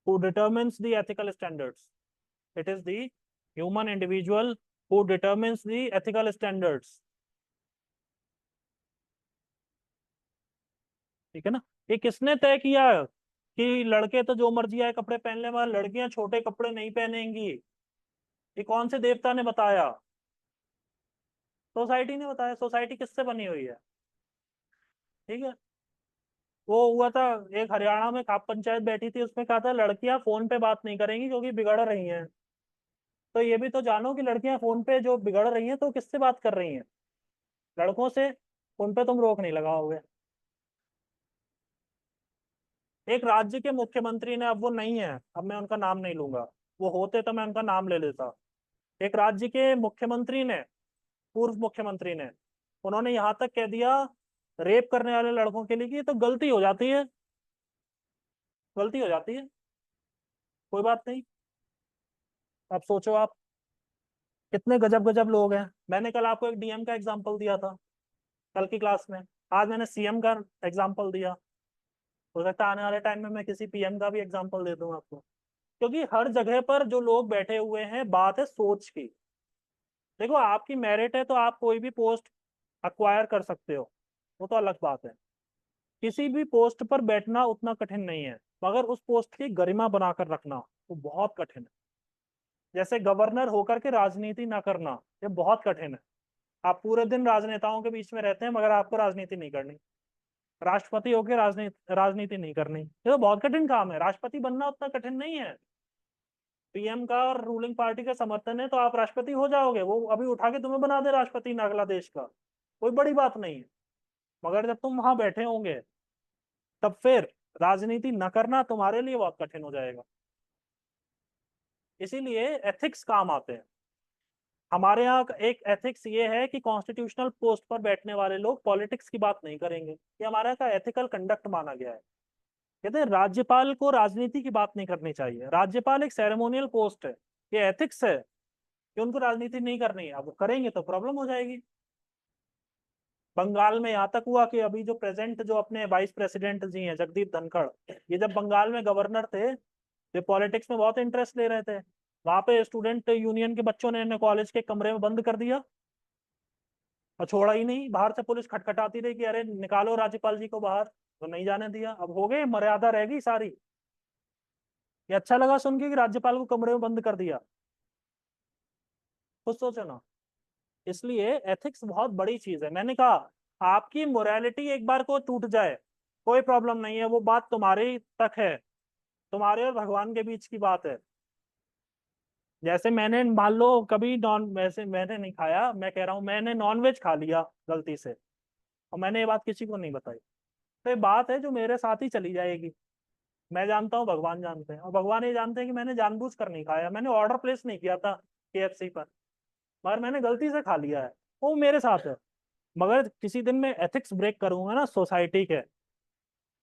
who determines the ethical standards. It is the human individual who determines the ethical standards. ठीक है ना। ये किसने तय किया कि लड़के तो जो मर्जी आए कपड़े पहन ले मगर लड़कियां छोटे कपड़े नहीं पहनेंगी? ये कौन से देवता ने बताया? सोसाइटी ने बताया। सोसाइटी किससे बनी हुई है? ठीक है। वो हुआ था, एक हरियाणा में खाप पंचायत बैठी थी, उसमें कहा था लड़कियां फोन पे बात नहीं करेंगी क्योंकि बिगड़ रही हैं। तो ये भी तो जानो कि लड़कियां फोन पे जो बिगड़ रही हैं तो किससे बात कर रही हैं? लड़कों से। उन पे तुम रोक नहीं लगाओगे। एक राज्य के मुख्यमंत्री ने, अब वो नहीं है, अब मैं उनका नाम नहीं लूंगा, वो होते तो मैं उनका नाम ले लेता। एक राज्य के मुख्यमंत्री ने, पूर्व मुख्यमंत्री ने, उन्होंने यहां तक कह दिया रेप करने वाले लड़कों के लिए कि ये तो गलती हो जाती है, गलती हो जाती है, कोई बात नहीं। अब सोचो आप, कितने गजब गजब लोग हैं। मैंने कल आपको एक डीएम का एग्जांपल दिया था कल की क्लास में, आज मैंने सीएम का एग्जांपल दिया, हो सकता है आने वाले टाइम में मैं किसी पीएम का भी एग्जांपल दे दूं आपको। क्योंकि हर जगह पर जो लोग बैठे हुए हैं, बात है सोच की। देखो, आपकी मेरिट है तो आप कोई भी पोस्ट अक्वायर कर सकते हो, वो तो अलग बात है। किसी भी पोस्ट पर बैठना उतना कठिन नहीं है, मगर उस पोस्ट की गरिमा बनाकर रखना वो बहुत कठिन है। जैसे गवर्नर होकर के राजनीति ना करना, ये बहुत कठिन है। आप पूरे दिन राजनेताओं के बीच में रहते हैं मगर आपको राजनीति नहीं करनी। राष्ट्रपति होकर राजनीति राजनीति नहीं करनी, ये तो बहुत कठिन काम है। राष्ट्रपति बनना उतना कठिन नहीं है। पीएम का और रूलिंग पार्टी का समर्थन है तो आप राष्ट्रपति हो जाओगे, वो अभी उठा के तुम्हें बना दे राष्ट्रपति नागला देश का, कोई बड़ी बात नहीं है। मगर जब तुम वहां बैठे होंगे तब फिर राजनीति न करना तुम्हारे लिए बहुत कठिन हो जाएगा। इसीलिए एथिक्स काम आते हैं। हमारे यहाँ एक एथिक्स ये है कि कॉन्स्टिट्यूशनल पोस्ट पर बैठने वाले लोग पॉलिटिक्स की बात नहीं करेंगे, ये हमारे यहाँ का एथिकल कंडक्ट माना गया है। कहते हैं राज्यपाल को राजनीति की बात नहीं करनी चाहिए, राज्यपाल एक सेरेमोनियल पोस्ट है, ये एथिक्स है कि उनको राजनीति नहीं करनी है। अब वो करेंगे तो प्रॉब्लम हो जाएगी। बंगाल में यहाँ तक हुआ कि अभी जो प्रेजेंट जो अपने वाइस प्रेसिडेंट जी हैं जगदीप धनखड़, ये जब बंगाल में गवर्नर थे, ये पॉलिटिक्स में बहुत इंटरेस्ट ले रहे थे। वहां पे स्टूडेंट यूनियन के बच्चों ने इन्हें कॉलेज के कमरे में बंद कर दिया और छोड़ा ही नहीं। बाहर से पुलिस खटखटाती रही कि अरे निकालो राज्यपाल जी को बाहर, तो नहीं जाने दिया। अब हो गए, मर्यादा रहेगी सारी। ये अच्छा लगा सुन के कि राज्यपाल को कमरे में बंद कर दिया, कुछ सोचो ना। इसलिए एथिक्स बहुत बड़ी चीज है। मैंने कहा आपकी मोरालिटी एक बार को टूट जाए कोई प्रॉब्लम नहीं है, वो बात तुम्हारी तक है, तुम्हारे और भगवान के बीच की बात है। जैसे मैंने मान लो कभी नॉन, वैसे मैंने नहीं खाया, मैं कह रहा हूँ मैंने नॉन वेज खा लिया गलती से, और मैंने ये बात किसी को नहीं बताई। तो ये बात है जो मेरे साथ ही चली जाएगी। मैं जानता हूँ, भगवान जानते हैं, और भगवान ये जानते हैं कि मैंने जानबूझ कर नहीं खाया, मैंने ऑर्डर प्लेस नहीं किया था KFC पर, मगर मैंने गलती से खा लिया है, वो मेरे साथ है। मगर किसी दिन मैं एथिक्स ब्रेक करूंगा ना सोसाइटी के,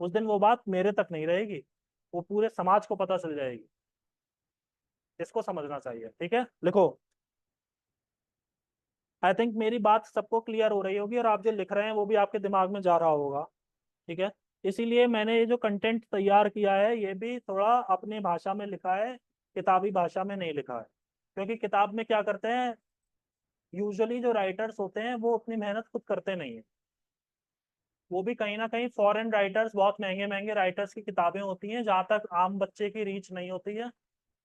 उस दिन वो बात मेरे तक नहीं रहेगी, वो पूरे समाज को पता चल जाएगी। इसको समझना चाहिए, ठीक है। लिखो। आई थिंक मेरी बात सबको क्लियर हो रही होगी, और आप जो लिख रहे हैं वो भी आपके दिमाग में जा रहा होगा, ठीक है। इसीलिए मैंने ये जो कंटेंट तैयार किया है ये भी थोड़ा अपनी भाषा में लिखा है, किताबी भाषा में नहीं लिखा है। क्योंकि किताब में क्या करते हैं, यूजुअली जो राइटर्स होते हैं वो उतनी मेहनत खुद करते नहीं है, वो भी कहीं ना कहीं फॉरेन राइटर्स, बहुत महंगे महंगे राइटर्स की किताबें होती हैं जहाँ तक आम बच्चे की रीच नहीं होती है,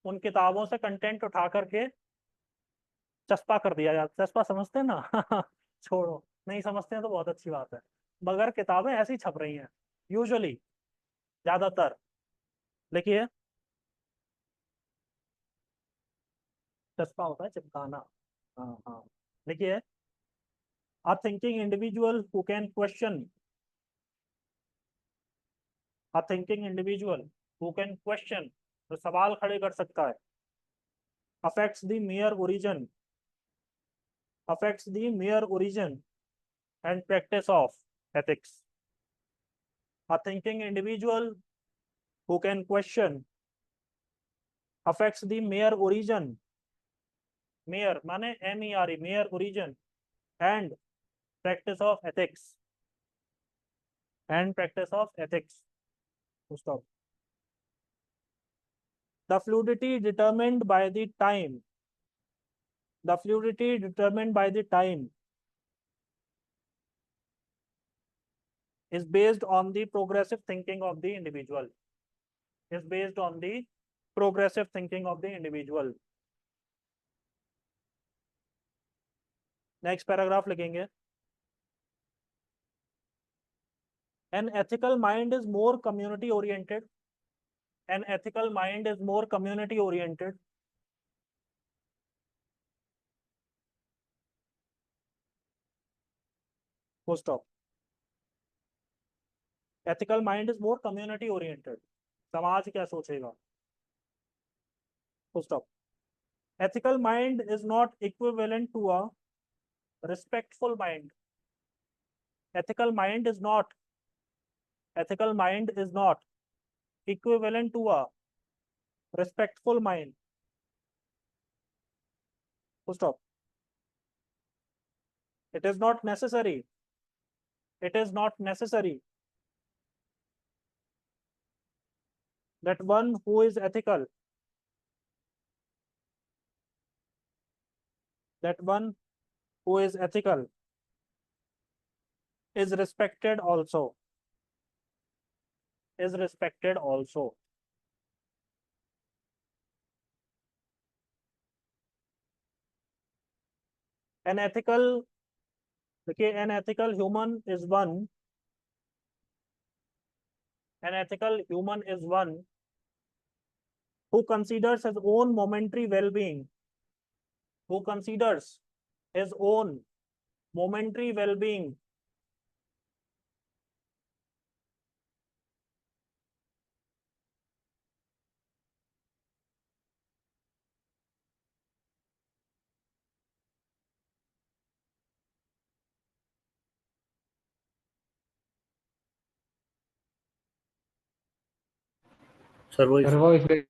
उन किताबों से कंटेंट उठा करके चस्पा कर दिया जाता है। चस्पा समझते हैं ना छोड़ो, नहीं समझते हैं तो बहुत अच्छी बात है। मगर किताबें ऐसी छप रही हैं यूजुअली, ज्यादातर। लिखिए। चस्पा होता है चिपकाना। हाँ हाँ। लिखिए। A thinking individual who can question, a thinking individual who can question, जो सवाल खड़े कर सकता है, affects the mayor origin, affects the mere origin and practice of ethics. A thinking individual who can question affects the mere origin, mere माने MERE, mere origin and practice of ethics, and practice of ethics. Stop. The fluidity determined by the time, the fluidity determined by the time is based on the progressive thinking of the individual, is based on the progressive thinking of the individual. Next paragraph लिखेंगे। An ethical mind is more community oriented. An ethical mind is more community oriented. Full stop. Ethical mind is more community oriented. समाज क्या सोचेगा? Full stop. Ethical mind is not equivalent to a respectful mind. Ethical mind is not. Ethical mind is not equivalent to a respectful mind. Full stop. It is not necessary. It is not necessary that one who is ethical, that one who is ethical is respected also, is respected also. An ethical, okay, an ethical human is one, an ethical human is one who considers his own momentary well-being, who considers his own momentary well-being सर्वोइस सर्वोइस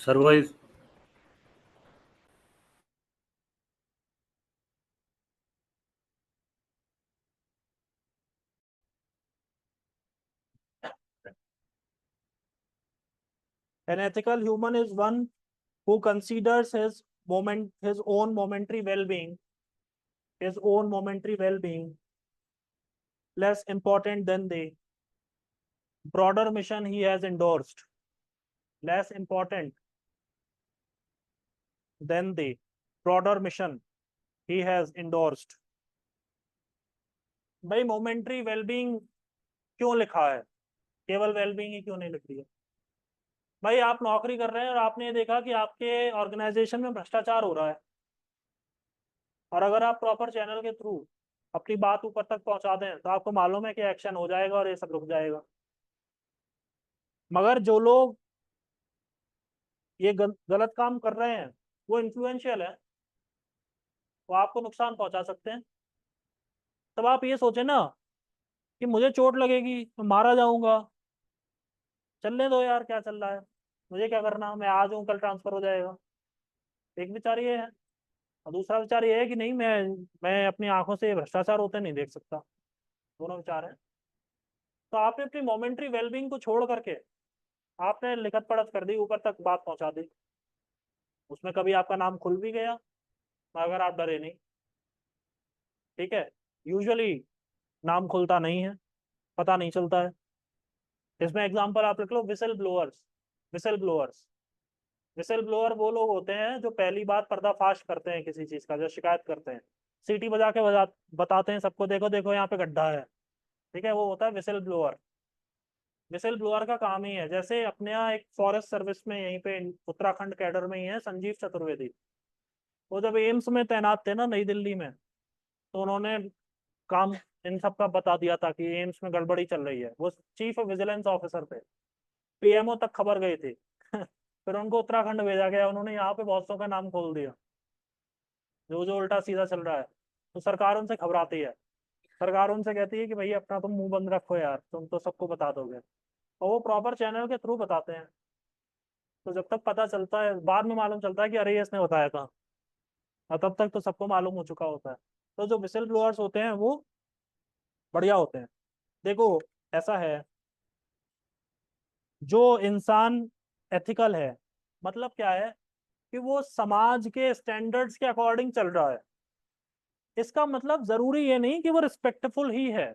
सर्वोइस an ethical human is one who considers his own momentary well-being, his own momentary well-being less important than the broader mission he has endorsed, less important than the broader mission he has endorsed. भाई momentary wellbeing क्यों लिखा है, केवल wellbeing ही क्यों नहीं लिख दिया? भाई आप नौकरी कर रहे हैं और आपने ये देखा कि आपके ऑर्गेनाइजेशन में भ्रष्टाचार हो रहा है, और अगर आप प्रॉपर चैनल के थ्रू अपनी बात ऊपर तक पहुंचा दें तो आपको मालूम है कि एक्शन हो जाएगा और ये सब रुक जाएगा। मगर जो लोग ये गलत काम कर रहे हैं वो इन्फ्लुएंशियल है, वो आपको नुकसान पहुंचा सकते हैं। तब आप ये सोचे ना कि मुझे चोट लगेगी, मैं मारा जाऊंगा, चलने दो यार, क्या चल रहा है, मुझे क्या करना, मैं आज हूँ कल ट्रांसफर हो जाएगा। एक विचार ये है, और दूसरा विचार ये है कि नहीं, मैं अपनी आंखों से भ्रष्टाचार होते नहीं देख सकता। दोनों विचार हैं। तो आपने अपनी मोमेंट्री वेलबींग को छोड़ करके आपने लिखत पढ़त कर दी, ऊपर तक बात पहुंचा दी, उसमें कभी आपका नाम खुल भी गया मगर आप डरे नहीं। ठीक है, यूजुअली नाम खुलता नहीं है, पता नहीं चलता है। इसमें एग्जांपल आप लिख लो, whistleblowers. Whistleblowers whistleblower वो लोग होते हैं जो पहली बार पर्दाफाश करते हैं किसी चीज का, जो शिकायत करते हैं, सीटी बजा के बताते हैं सबको, देखो देखो यहाँ पे गड्ढा है। ठीक है, वो होता है विसल ब्लोअर। विसल ब्लोअर का काम ही है, जैसे अपने यहाँ एक फॉरेस्ट सर्विस में यहीं पे उत्तराखंड कैडर में ही है संजीव चतुर्वेदी। वो जब एम्स में तैनात थे ना नई दिल्ली में, तो उन्होंने काम इन सब का बता दिया था कि एम्स में गड़बड़ी चल रही है। वो चीफ विजिलेंस ऑफिसर थे, पीएमओ तक खबर गई थी। फिर उनको उत्तराखंड भेजा गया, उन्होंने यहाँ पे बहुत सौ का नाम खोल दिया, जो जो उल्टा सीधा चल रहा है। तो सरकार उनसे घबराती है, सरकार उनसे कहती है कि भाई अपना तुम मुंह बंद रखो यार, तुम तो सबको बता दोगे। और वो प्रॉपर चैनल के थ्रू बताते हैं। तो जब तक पता चलता है, बाद में मालूम चलता है कि अरे ये इसने बताया था, और तब तक तो सबको मालूम हो चुका होता है। तो जो विसल ब्लोअर्स होते हैं वो बढ़िया होते हैं। देखो, ऐसा है, जो इंसान एथिकल है, मतलब क्या है कि वो समाज के स्टैंडर्ड्स के अकॉर्डिंग चल रहा है। इसका मतलब जरूरी ये नहीं कि वो रिस्पेक्टफुल ही है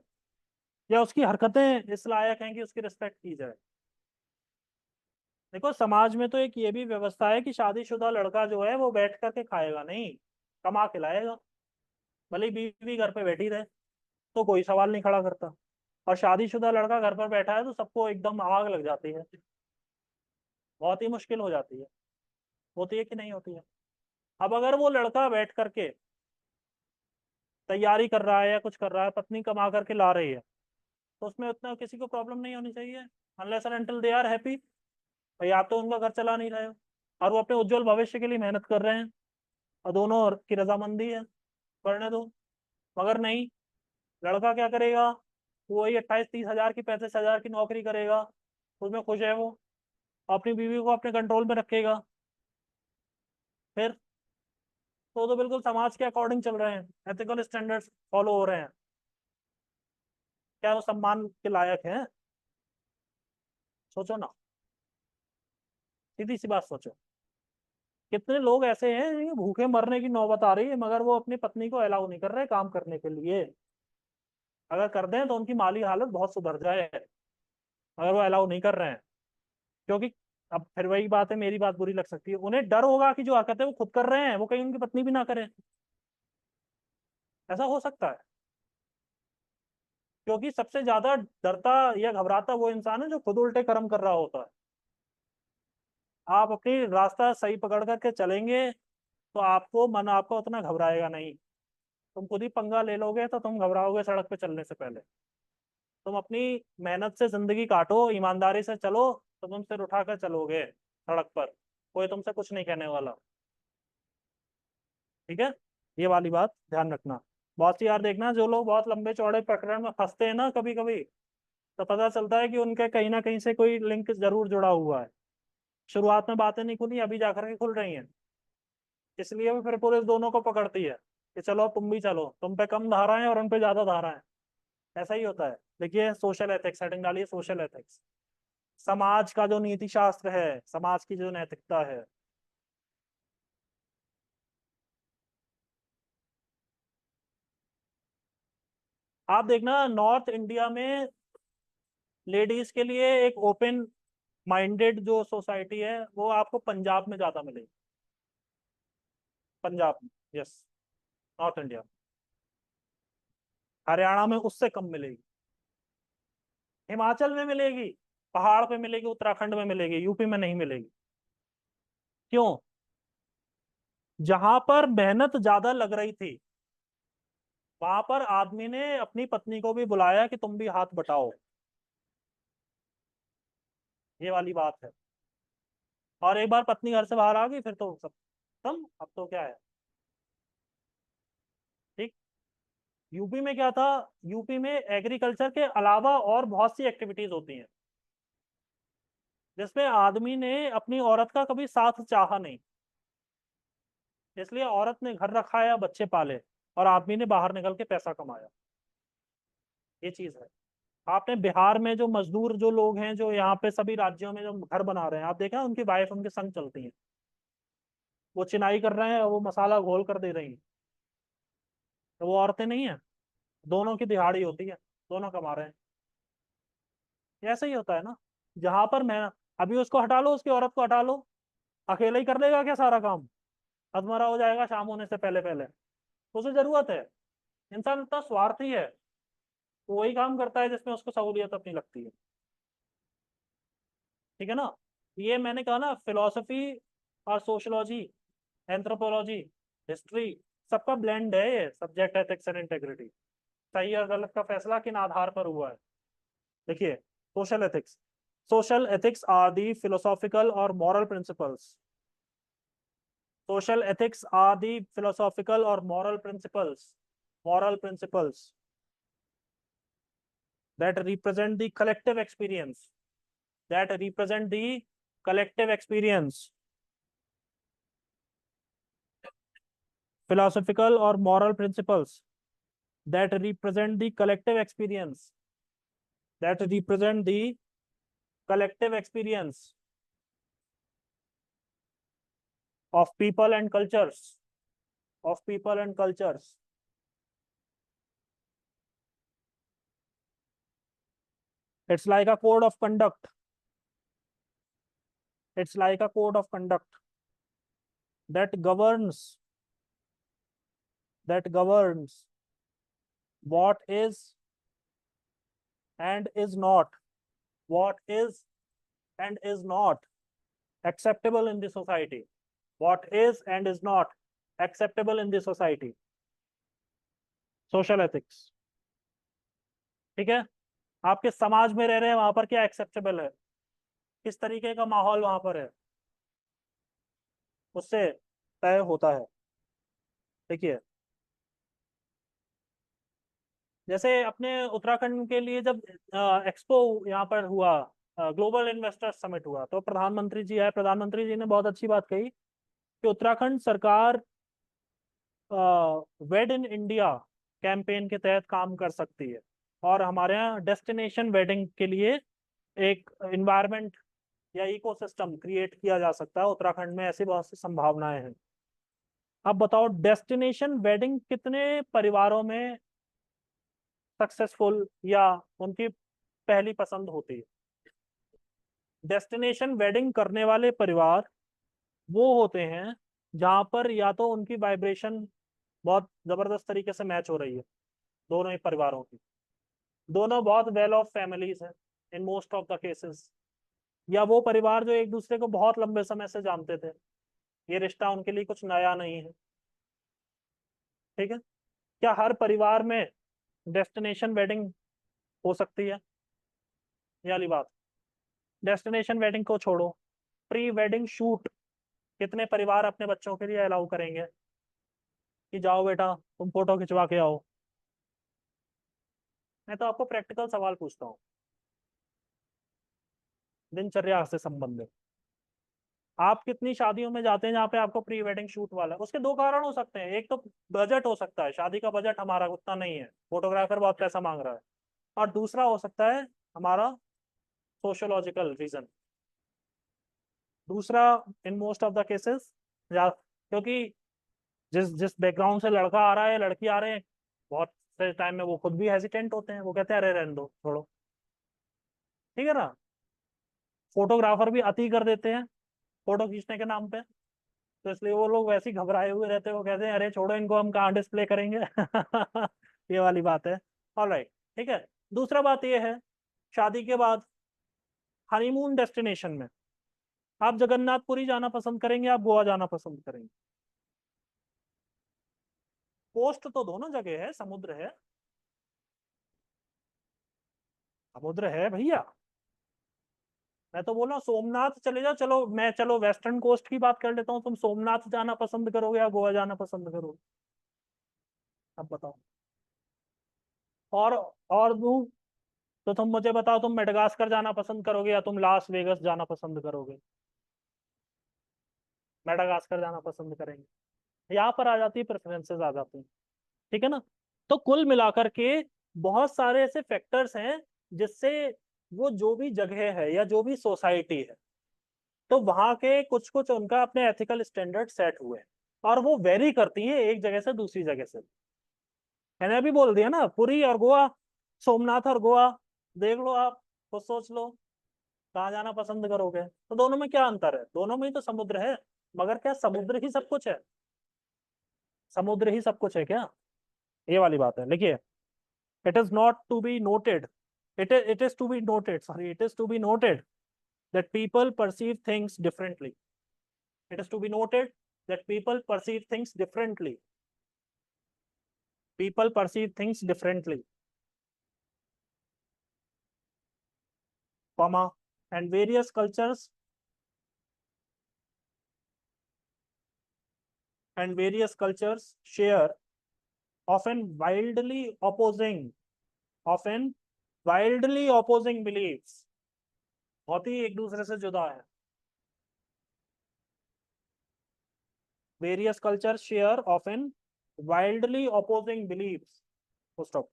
या उसकी हरकतें इस लायक हैं कि उसकी रिस्पेक्ट की जाए। देखो, समाज में तो एक ये भी व्यवस्था है कि शादीशुदा लड़का जो है वो बैठ करके खाएगा नहीं, कमा के लाएगा। भले ही बीवी घर पे बैठी रहे तो कोई सवाल नहीं खड़ा करता, और शादीशुदा लड़का घर पर बैठा है तो सबको एकदम आग लग जाती है, बहुत ही मुश्किल हो जाती है। होती है कि नहीं होती है? अब अगर वो लड़का बैठ करके तैयारी कर रहा है या कुछ कर रहा है, पत्नी कमा करके ला रही है, तो उसमें उतना किसी को प्रॉब्लम नहीं होनी चाहिए, unless and until they are happy. भाई आप तो उनका घर चला नहीं रहे हो, और वो अपने उज्जवल भविष्य के लिए मेहनत कर रहे हैं, और दोनों की रजामंदी है, करने दो। मगर नहीं, लड़का क्या करेगा, वो वही 28-30 हजार की 35 हजार की नौकरी करेगा, उसमें खुश है वो, अपनी बीवी को अपने कंट्रोल में रखेगा। फिर तो बिल्कुल समाज के अकॉर्डिंग चल रहे हैं, एथिकल स्टैंडर्ड्स फॉलो हो रहे हैं, क्या वो सम्मान के लायक हैं? सोचो ना, सीधी सी बात सोचो। कितने लोग ऐसे हैं जिनके भूखे मरने की नौबत आ रही है मगर वो अपनी पत्नी को अलाउ नहीं कर रहे काम करने के लिए। अगर कर दें तो उनकी माली हालत बहुत सुधर जाए, अगर वो अलाउ नहीं कर रहे हैं। क्योंकि अब फिर वही बात है, मेरी बात बुरी लग सकती है, उन्हें डर होगा कि जो हरकत है वो खुद कर रहे हैं वो कहीं उनकी पत्नी भी ना करे। ऐसा हो सकता है, क्योंकि सबसे ज्यादा डरता या घबराता वो इंसान है जो खुद उल्टे कर्म कर रहा होता है। आप अपनी रास्ता सही पकड़ करके चलेंगे तो आपको मन आपका उतना घबराएगा नहीं। तुम खुद ही पंगा ले लोगे तो तुम घबराओगे सड़क पे चलने से पहले। तुम अपनी मेहनत से जिंदगी काटो, ईमानदारी से चलो, तो तुम सिर उठाकर चलोगे सड़क पर, कोई तुमसे कुछ नहीं कहने वाला। ठीक है, ये वाली बात ध्यान रखना। बहुत सी यार देखना, जो लोग बहुत लंबे चौड़े प्रकरण में फंसते हैं ना कभी कभी, तो पता चलता है कि उनके कहीं ना कहीं से कोई लिंक जरूर जुड़ा हुआ है। शुरुआत में बातें नहीं खुली, अभी जाकर के खुल रही हैं। इसलिए भी फिर पुलिस दोनों को पकड़ती है कि चलो अब तुम भी चलो, तुम पे कम धारा है और उन पे ज्यादा धारा है। ऐसा ही होता है। देखिए, सोशल एथिक्स सेटिंग डालिए, सोशल एथिक्स, समाज का जो नीति शास्त्र है, समाज की जो नैतिकता है। आप देखना, नॉर्थ इंडिया में लेडीज के लिए एक ओपन माइंडेड जो सोसाइटी है वो आपको पंजाब में ज्यादा मिलेगी। पंजाब में, यस, नॉर्थ इंडिया। हरियाणा में उससे कम मिलेगी, हिमाचल में मिलेगी, पहाड़ पे मिलेगी, उत्तराखंड में मिलेगी, यूपी में नहीं मिलेगी। क्यों? जहां पर मेहनत ज्यादा लग रही थी वहां पर आदमी ने अपनी पत्नी को भी बुलाया कि तुम भी हाथ बटाओ, ये वाली बात है। और एक बार पत्नी घर से बाहर आ गई फिर तो सब खत्म, अब तो क्या है। ठीक। यूपी में क्या था, यूपी में एग्रीकल्चर के अलावा और बहुत सी एक्टिविटीज होती हैं जिसमें आदमी ने अपनी औरत का कभी साथ चाहा नहीं, इसलिए औरत ने घर रखा या बच्चे पाले और आदमी ने बाहर निकल के पैसा कमाया। ये चीज है। आपने बिहार में जो मजदूर जो लोग हैं जो यहाँ पे सभी राज्यों में जो घर बना रहे हैं, आप देखा उनकी वाइफ उनके संग चलती हैं, वो चिनाई कर रहे हैं, वो मसाला घोल कर दे रही हैं, तो वो औरतें नहीं है, दोनों की दिहाड़ी होती है, दोनों कमा रहे हैं। ऐसा ही होता है ना। जहां पर मैं, अभी उसको हटा लो, उसकी औरत को हटा लो, अकेला ही कर लेगा क्या सारा काम? अधमरा हो जाएगा शाम होने से पहले पहले। उसे जरूरत है, इंसान इतना स्वार्थी है, वो वही काम करता है जिसमें उसको सहूलियत अपनी लगती है। ठीक है ना। ये मैंने कहा ना, फिलोसफी और सोशलॉजी, एंथ्रोपोलॉजी, हिस्ट्री, सबका ब्लेंड है ये सब्जेक्ट, एथिक्स एंड इंटेग्रिटी। सही और गलत का फैसला किन आधार पर हुआ है? देखिए, social ethics, social ethics are the philosophical और moral principles, social ethics are the philosophical or moral principles that represent the collective experience, that represent the collective experience. Philosophical or moral principles that represent the collective experience, that represent the collective experience of people and cultures, of people and cultures. It's like a code of conduct. It's like a code of conduct that governs, that governs what is and is not, what is and is not acceptable in the society, what is and is not acceptable in the society. Social ethics. ठीक है। आपके समाज में रह रहे हैं, वहां पर क्या एक्सेप्टेबल है, किस तरीके का माहौल वहां पर है, उससे तय होता है। देखिए, जैसे अपने उत्तराखंड के लिए जब एक्सपो यहाँ पर हुआ, ग्लोबल इन्वेस्टर्स समिट हुआ, तो प्रधानमंत्री जी आए, प्रधानमंत्री जी ने बहुत अच्छी बात कही कि उत्तराखंड सरकार वेड इन इंडिया कैंपेन के तहत काम कर सकती है और हमारे यहाँ डेस्टिनेशन वेडिंग के लिए एक इन्वायरमेंट या इकोसिस्टम क्रिएट किया जा सकता है। उत्तराखंड में ऐसी बहुत सी संभावनाएं हैं। अब बताओ, डेस्टिनेशन वेडिंग कितने परिवारों में सक्सेसफुल या उनकी पहली पसंद होती है? डेस्टिनेशन वेडिंग करने वाले परिवार वो होते हैं जहां पर या तो उनकी वाइब्रेशन बहुत जबरदस्त तरीके से मैच हो रही है, दोनों ही परिवारों की, दोनों बहुत वेल ऑफ फैमिलीज हैं in most of the cases, या वो परिवार जो एक दूसरे को बहुत लंबे समय से जानते थे, ये रिश्ता उनके लिए कुछ नया नहीं है। ठीक है। क्या हर परिवार में डेस्टिनेशन वेडिंग हो सकती है? ये वाली बात। डेस्टिनेशन वेडिंग को छोड़ो, प्री वेडिंग शूट कितने परिवार अपने बच्चों के लिए अलाउ करेंगे कि जाओ बेटा तुम फोटो खिंचवा के आओ? मैं तो आपको प्रैक्टिकल सवाल पूछता हूँ, दिनचर्या से संबंधित। आप कितनी शादियों में जाते हैं जहाँ पे आपको प्री वेडिंग शूट वाला है? उसके दो कारण हो सकते हैं, एक तो बजट हो सकता है, शादी का बजट हमारा उतना नहीं है, फोटोग्राफर बहुत पैसा मांग रहा है, और दूसरा हो सकता है हमारा सोशोलॉजिकल रीजन। दूसरा, in most of the cases, क्योंकि जिस जिस बैकग्राउंड से लड़का आ रहा है, लड़की आ रहे हैं, बहुत से टाइम में वो खुद भी हेजिटेंट होते हैं, वो कहते हैं अरे रहने दो छोड़ो। ठीक है ना। फोटोग्राफर भी अति कर देते हैं फोटो खींचने के नाम पे, तो इसलिए वो लोग वैसे ही घबराए हुए रहते हैं, वो कहते हैं अरे छोड़ो इनको, हम कहाँ डिस्प्ले करेंगे। ये वाली बात है। ऑलराइट। ठीक है। दूसरा बात ये है, शादी के बाद हनीमून डेस्टिनेशन में आप जगन्नाथपुरी जाना पसंद करेंगे, आप गोवा जाना पसंद करेंगे? कोस्ट तो दोनों जगह है, समुद्र है, समुद्र है भैया। मैं तो बोल रहा हूँ सोमनाथ चले जाओ, चलो मैं, चलो वेस्टर्न कोस्ट की बात कर लेता हूँ, तुम सोमनाथ जाना पसंद करोगे या गोवा जाना पसंद करोगे? अब बताओ। और और दूं तो तुम मुझे बताओ, तुम मेडगास्कर जाना पसंद करोगे या तुम लास वेगस जाना पसंद करोगे? मेडागास्कर जाना पसंद करेंगे। यहाँ पर आ जाती है, प्रेफरेंसेस आ जाती हैं। ठीक है ना? तो कुल मिलाकर के बहुत सारे ऐसे फैक्टर्स हैं जिससे वो जो भी जगह है या जो भी सोसाइटी है, तो वहां के कुछ कुछ उनका अपने एथिकल स्टैंडर्ड सेट हुए हैं, और वो वेरी करती हैं एक जगह से दूसरी जगह से। मैंने अभी बोल दिया ना, पुरी और गोवा, सोमनाथ और गोवा, देख लो आप, खुद सोच लो कहाँ जाना पसंद करोगे। तो दोनों में क्या अंतर है? दोनों में ही तो समुद्र है, मगर क्या समुद्र ही सब कुछ है? समुद्र ही सब कुछ है क्या? ये वाली बात है। देखिए, it is not to be noted, it is to be noted, sorry, it is to be noted that people perceive things differently. It is to be noted that people perceive things differently. People perceive things differently, comma, and various cultures share often often wildly opposing beliefs. बहुत ही एक दूसरे से जुदा है। Various cultures share often wildly opposing beliefs. Full stop.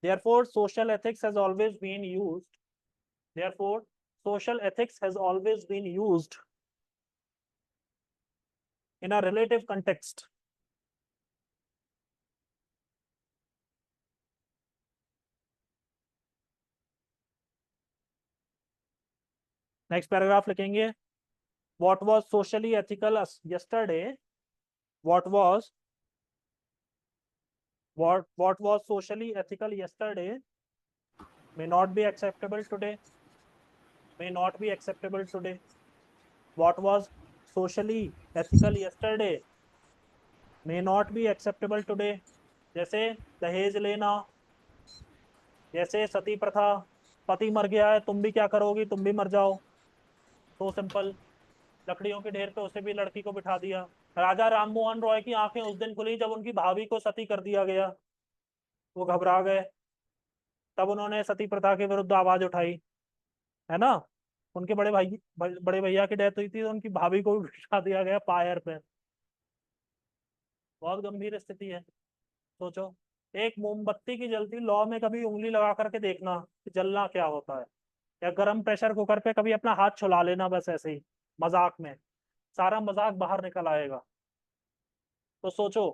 Therefore, social ethics has always been used. Therefore, social ethics has always been used in a relative context. Next paragraph लिखेंगे, what was socially ethical yesterday, what was socially ethical yesterday may not be acceptable today, may not be acceptable today. What was socially ethical yesterday may not be acceptable today. जैसे दहेज लेना, जैसे सती प्रथा, पति मर गया है, तुम भी क्या करोगी, तुम भी मर जाओ, तो सिंपल। लकड़ियों के ढेर पे उसे भी लड़की को बिठा दिया। राजा राममोहन रॉय की आंखें उस दिन खुली जब उनकी भाभी को सती कर दिया गया, वो घबरा गए, तब उन्होंने सती प्रथा के विरुद्ध आवाज उठाई, है ना? उनके बड़े भैया की डेथ हुई थी तो उनकी भाभी को भी बिठा दिया गया पायर पे। बहुत गंभीर स्थिति है। सोचो, एक मोमबत्ती की जलती लौ में कभी उंगली लगा करके देखना कि जलना क्या होता है, या गरम प्रेशर कुकर पे कभी अपना हाथ छुला लेना, बस ऐसे ही मजाक में, सारा मजाक बाहर निकल आएगा। तो सोचो,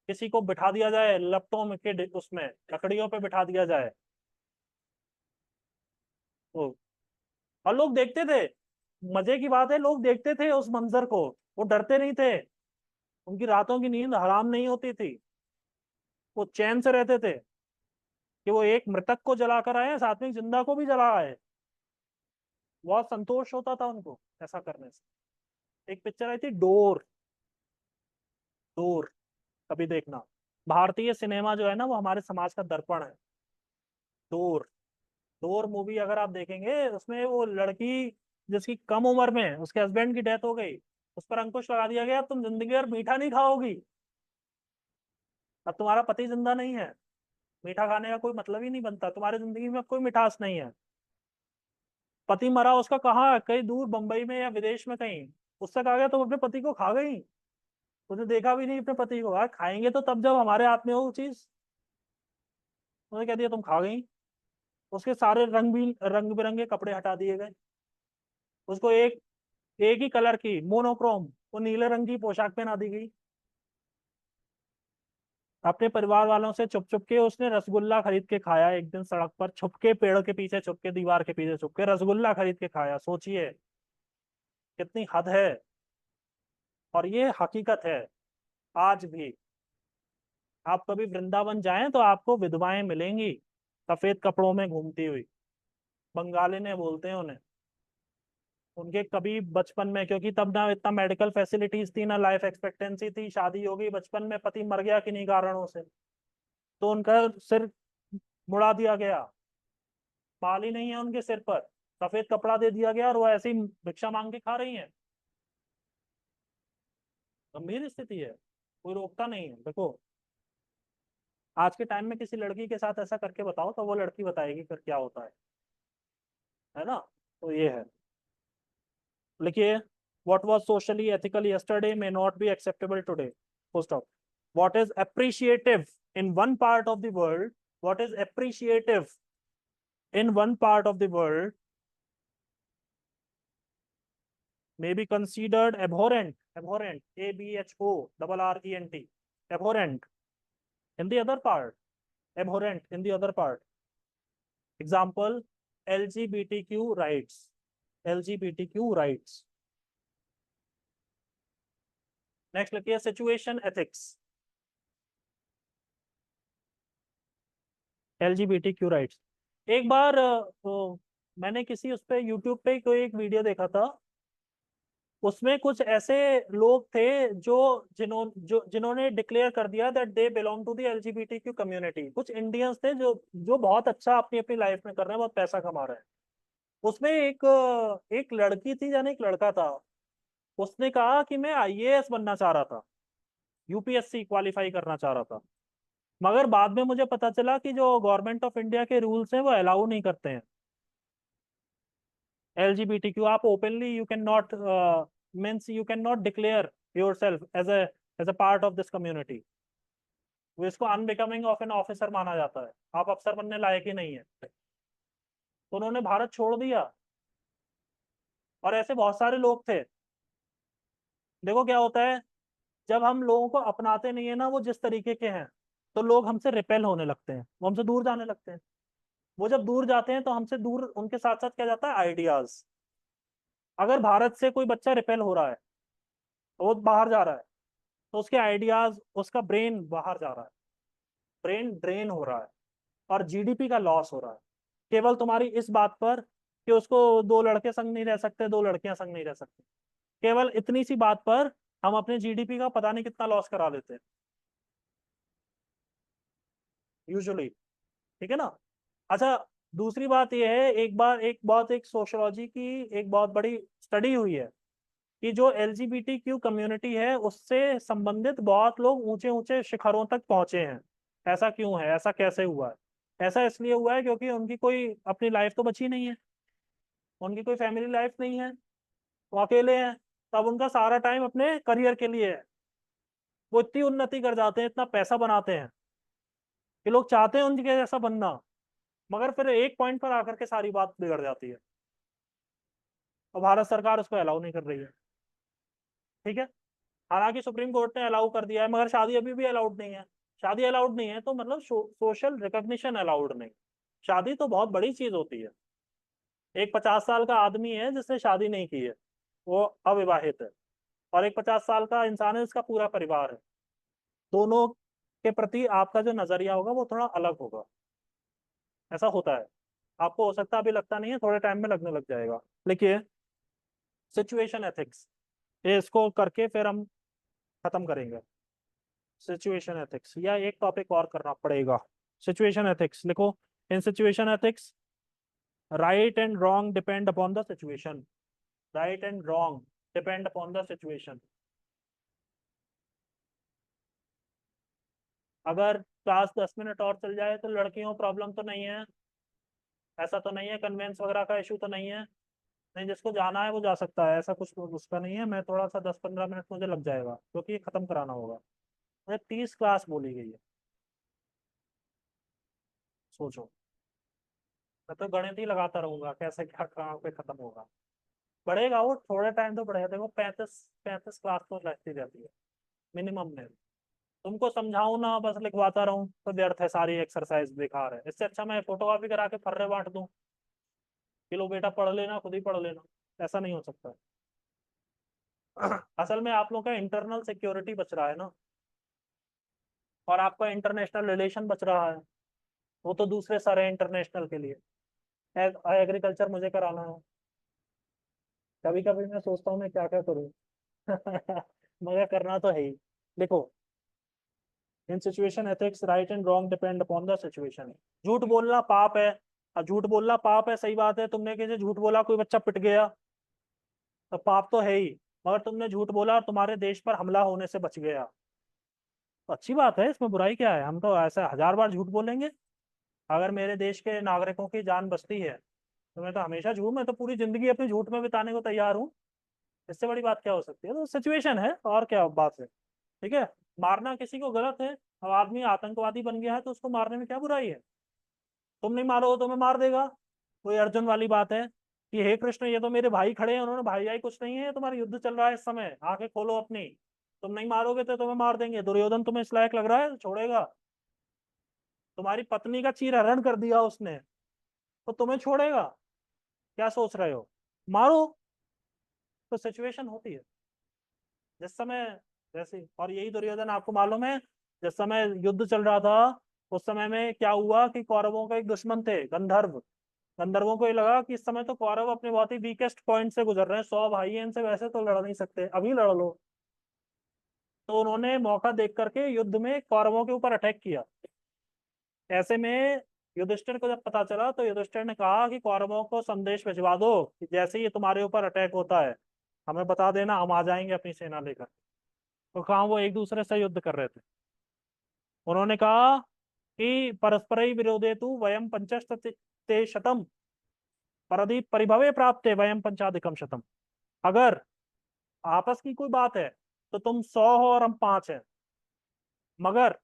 किसी को बिठा दिया जाए लपटों में के उसमें लकड़ियों पे बिठा दिया जाए, तो और लोग देखते थे। मजे की बात है, लोग देखते थे उस मंजर को, वो डरते नहीं थे, उनकी रातों की नींद हराम नहीं होती थी, वो चैन से रहते थे कि वो एक मृतक को जलाकर आए, साथ में एक जिंदा को भी जला आए। बहुत संतोष होता था उनको ऐसा करने से। एक पिक्चर आई थी डोर, डोर, कभी देखना। भारतीय सिनेमा जो है ना, वो हमारे समाज का दर्पण है। डोर, डोर मूवी अगर आप देखेंगे, उसमें वो लड़की जिसकी कम उम्र में उसके हस्बैंड की डेथ हो गई, उस पर अंकुश लगा दिया गया, तुम जिंदगी भर मीठा नहीं खाओगी, अब तुम्हारा पति जिंदा नहीं है, मीठा खाने का कोई मतलब ही नहीं बनता, तुम्हारी जिंदगी में कोई मिठास नहीं है। पति मरा उसका, कहाँ, कहीं दूर बंबई में या विदेश में कहीं, उससे कहा गया तुम अपने पति को खा गई, तुमने देखा भी नहीं अपने पति को। खाएंगे तो तब जब हमारे हाथ में हो वो चीज, उन्होंने कह दिया तुम खा गई। उसके सारे रंग बिरंगे कपड़े हटा दिए गए, उसको एक एक ही कलर की मोनोक्रोम, वो नीले रंग की पोशाक पहना दी गई। अपने परिवार वालों से चुप चुप के उसने रसगुल्ला खरीद के खाया, एक दिन सड़क पर छुप के, पेड़ के पीछे छुप के, दीवार के पीछे छुप के रसगुल्ला खरीद के खाया। सोचिए कितनी हद है। और ये हकीकत है आज भी। आप कभी वृंदावन जाएं तो आपको विधवाएं मिलेंगी सफेद कपड़ों में घूमती हुई, बंगाली ने बोलते हैं उन्हें। उनके कभी बचपन में, क्योंकि तब ना इतना मेडिकल फैसिलिटीज थी ना लाइफ एक्सपेक्टेंसी थी, शादी हो गई बचपन में, पति मर गया किन्हीं कारणों से, तो उनका सिर मुड़ा दिया गया, बाल ही नहीं है उनके सिर पर, सफेद कपड़ा दे दिया गया और वो ऐसे ही भिक्षा मांग के खा रही हैं। गंभीर स्थिति है, कोई रोकता नहीं है। देखो आज के टाइम में किसी लड़की के साथ ऐसा करके बताओ तो वो लड़की बताएगी फिर क्या होता है ना। तो ये है, लिखिए, what was socially ethical yesterday may not be acceptable today, full stop. What is appreciative in one part of the world, what is appreciative in one part of the world may be considered abhorrent, abhorrent, ABHORRENT, abhorrent in the other part, abhorrent in the other part. Example, LGBTQ rights, LGBTQ rights. Next लिखिए situation ethics, LGBTQ rights. एक बार मैंने किसी उस पे YouTube पे कोई एक video देखा था, उसमें कुछ ऐसे लोग थे जिन्होंने डिक्लेयर कर दिया that they belong to the LGBTQ community. कुछ इंडियंस थे जो जो बहुत अच्छा अपनी अपनी लाइफ में कर रहे हैं, बहुत पैसा कमा रहे हैं। उसमें एक लड़की थी यानी एक लड़का था, उसने कहा कि मैं IAS बनना चाह रहा था, UPSC क्वालिफाई करना चाह रहा था, मगर बाद में मुझे पता चला कि जो गवर्नमेंट ऑफ इंडिया के रूल्स हैं वो अलाउ नहीं करते हैं LGBTQ। आप openly you can not means you can not declare yourself as a part of this community. वो इसको अनबिकमिंग ऑफ एन ऑफिसर माना जाता है, आप अफसर बनने लायक ही नहीं है। तो उन्होंने भारत छोड़ दिया, और ऐसे बहुत सारे लोग थे। देखो क्या होता है, जब हम लोगों को अपनाते नहीं है ना वो जिस तरीके के हैं, तो लोग हमसे रिपेल होने लगते हैं, वो हमसे दूर जाने लगते हैं। वो जब दूर जाते हैं तो हमसे दूर उनके साथ साथ क्या जाता है, आइडियाज। अगर भारत से कोई बच्चा रिपेल हो रहा है, तो वो बाहर जा रहा है, तो उसके आइडियाज, उसका ब्रेन बाहर जा रहा है, ब्रेन ड्रेन हो रहा है, और GDP का लॉस हो रहा है, केवल तुम्हारी इस बात पर कि उसको दो लड़के संग नहीं रह सकते, दो लड़कियां संग नहीं रह सकती। केवल इतनी सी बात पर हम अपने GDP का पता नहीं कितना लॉस करा देते हैं यूजुअली। ठीक है ना। अच्छा, दूसरी बात यह है, एक सोशियोलॉजी की एक बहुत बड़ी स्टडी हुई है कि जो LGBTQ कम्युनिटी है उससे संबंधित बहुत लोग ऊंचे ऊंचे शिखरों तक पहुंचे हैं। ऐसा क्यों है, ऐसा कैसे हुआ है? ऐसा इसलिए हुआ है क्योंकि उनकी कोई अपनी लाइफ तो बची नहीं है, उनकी कोई फैमिली लाइफ नहीं है, वो अकेले हैं। तब उनका सारा टाइम अपने करियर के लिए है। वो इतनी उन्नति कर जाते हैं, इतना पैसा बनाते हैं कि लोग चाहते हैं उनके जैसा बनना, मगर फिर एक पॉइंट पर आकर के सारी बात बिगड़ जाती है, और भारत सरकार उसको अलाउ नहीं कर रही है। ठीक है, हालांकि सुप्रीम कोर्ट ने अलाउ कर दिया है, मगर शादी अभी भी अलाउड नहीं है। शादी अलाउड नहीं है तो मतलब सोशल रिकॉग्निशन अलाउड नहीं। शादी तो बहुत बड़ी चीज होती है। एक 50 साल का आदमी है जिसने शादी नहीं की है, वो अविवाहित है, और एक 50 साल का इंसान है जिसका पूरा परिवार है। दोनों के प्रति आपका जो नजरिया होगा वो थोड़ा अलग होगा। ऐसा होता है, आपको हो सकता है अभी लगता नहीं है, थोड़े टाइम में लगने लग जाएगा। लिखिए सिचुएशन एथिक्स, ये इसको करके फिर हम खत्म करेंगे। सिचुएशन एथिक्स, या एक टॉपिक और करना पड़ेगा। सिचुएशन एथिक्स लिखो। In situation ethics, right and wrong depend upon the situation, right and wrong depend upon the situation. अगर क्लास 10 मिनट और चल जाए तो लड़कियों प्रॉब्लम तो नहीं है, ऐसा तो नहीं है, कन्वेंस वगैरह का इशू तो नहीं है, नहीं जिसको जाना है वो जा सकता है, ऐसा कुछ उसका नहीं है। मैं थोड़ा सा 10-15 मिनट मुझे लग जाएगा क्योंकि ये खत्म कराना होगा। मुझे 30 क्लास बोली गई है, सोचो। मैं तो गणित ही लगाता रहूंगा, कैसे क्या कहाँ पे खत्म होगा। बढ़ेगा वो, थोड़े टाइम तो बढ़ेगा। देखो 35 क्लास तो लगती रहती है मिनिमम में। तुमको समझाऊं ना बस लिखवाता रहूं तो व्यर्थ है, सारी एक्सरसाइज बेकार है। इससे अच्छा मैं फोटोकॉपी करा के फर्रे बांट दूं कि लो बेटा पढ़ लेना, खुद ही पढ़ लेना। ऐसा नहीं हो सकता। असल में आप लोगों का इंटरनल सिक्योरिटी बच रहा है ना, और आपका इंटरनेशनल रिलेशन बच रहा है। वो तो दूसरे सारे इंटरनेशनल के लिए। एग्रीकल्चर मुझे कराना है, कभी कभी मैं सोचता हूँ मैं क्या क्या करूँ। मगर करना तो है ही। देखो, in situation ethics right and wrong depend upon the situation. झूठ बोलना पाप है। और झूठ बोलना पाप है, सही बात है। तुमने किसी झूठ बोला, कोई बच्चा पिट गया, तो पाप तो है ही। मगर तुमने झूठ बोला और तुम्हारे देश पर हमला होने से बच गया, तो अच्छी बात है, इसमें बुराई क्या है? हम तो ऐसे 1000 बार झूठ बोलेंगे। अगर मेरे देश के नागरिकों की जान बचती है तो मैं तो हमेशा झूठ, मैं तो पूरी जिंदगी अपनी झूठ में बिताने को तैयार हूँ। इससे बड़ी बात क्या हो सकती है? तो सिचुएशन है, और क्या बात है। ठीक है। मारना किसी को गलत है। अब आदमी आतंकवादी बन गया है तो उसको मारने में क्या बुराई है? तुम नहीं मारो तो मैं मार देगा। कोई अर्जुन वाली बात है कि हे कृष्ण, ये तो मेरे भाई खड़े हैं, उन्होंने भाई भाई कुछ नहीं है, तुम्हारा युद्ध चल रहा है इस समय, आंखें खोलो अपनी। तुम नहीं मारोगे तो तुम्हें मार देंगे। दुर्योधन तुम्हें इस लायक लग रहा है? छोड़ेगा? तुम्हारी पत्नी का चीरहरण कर दिया उसने, तो तुम्हें छोड़ेगा? क्या सोच रहे हो? मारो। तो सिचुएशन होती है जिस समय, जैसे, और यही दुर्योधन आपको मालूम है, जिस समय युद्ध चल रहा था उस समय में क्या हुआ कि कौरवों का एक दुश्मन थे गंधर्व। गंधर्वों को ये लगा कि इस समय तो कौरव अपने बहुत ही वीकेस्ट पॉइंट से गुजर रहे हैं, 100 भाई हैं, इनसे वैसे तो लड़ नहीं सकते, अभी लड़ लो। तो उन्होंने मौका देख करके युद्ध में कौरवों के ऊपर अटैक किया। ऐसे में युधिष्ठिर को जब पता चला तो युधिष्ठिर ने कहा कि कौरवों को संदेश भिजवा दो कि जैसे ही तुम्हारे ऊपर अटैक होता है हमें बता देना, हम आ जाएंगे अपनी सेना लेकर। तो कहा वो एक दूसरे से युद्ध कर रहे थे। उन्होंने कहा कि परस्पर ही विरोधे तु वयम पंचस्ते शतम परदीप परिभवे प्राप्ते वयम पंचाधिकम शतम। अगर आपस की कोई बात है तो तुम 100 हो और हम 5 हैं, मगर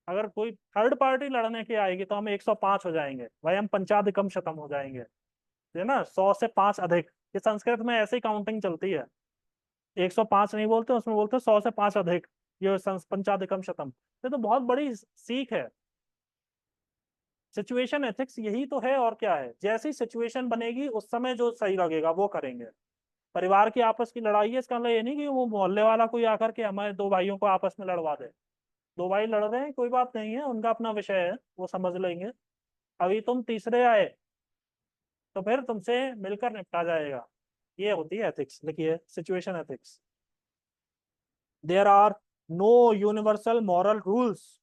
अगर कोई थर्ड पार्टी लड़ने की आएगी तो हम 105 हो जाएंगे, वयम पंचाधिकम शतम हो जाएंगे। है ना, 100 से 5 अधिक। ये संस्कृत में ऐसे ही काउंटिंग चलती है। 105 नहीं बोलते, उसमें बोलते 100 से 5 अधिक। ये पंचाधिकम शतम। ये तो बहुत बड़ी सीख है। सिचुएशन एथिक्स यही तो है, और क्या है। जैसी सिचुएशन बनेगी उस समय जो सही लगेगा वो करेंगे। परिवार की आपस की लड़ाई है, इसका मतलब ये नहीं कि वो मोहल्ले वाला कोई आकर के हमारे दो भाइयों को आपस में लड़वा दे। दो भाई लड़ रहे हैं, कोई बात नहीं है, उनका अपना विषय है, वो समझ लेंगे। अभी तुम तीसरे आए तो फिर तुमसे मिलकर निपटा जाएगा। ये होती है एथिक्स। देखिए, situation ethics. There are no universal moral rules.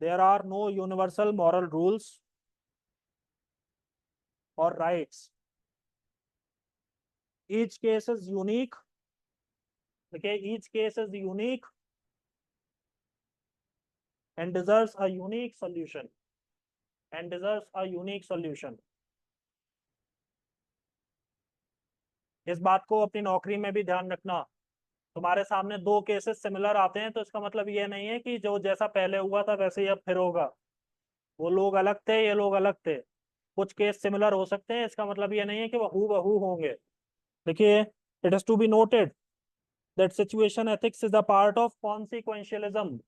There are no universal moral rules और rights. Each case is unique. देखिए, each case is unique and deserves a unique solution and deserves a unique solution। इस बात को अपनी नौकरी में भी ध्यान रखना। तुम्हारे सामने दो केसेस सिमिलर आते हैं तो इसका मतलब ये नहीं है कि जो जैसा पहले हुआ था वैसे ही अब फिर होगा। वो लोग अलग थे, ये लोग अलग थे। कुछ केस सिमिलर हो सकते हैं, इसका मतलब ये नहीं है कि वो हूबहू होंगे। देखिए, it is to be noted that situation ethics is a part of consequentialism.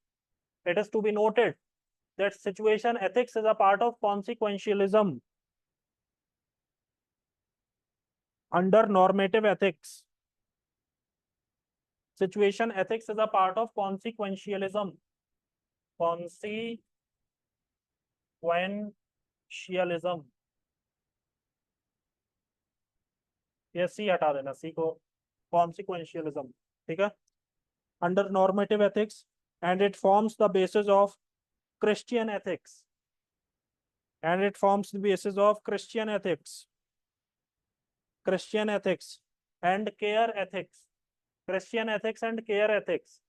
It is to be noted that situation ethics is a part of consequentialism under normative ethics। Situation ethics is a part of consequentialism। Consequentialism। ये सी हटा देना, सी को। consequentialism। ठीक है। Under normative ethics and it forms the basis of Christian ethics। And it forms the basis of Christian ethics। Christian ethics and care ethics। Christian ethics and care ethics।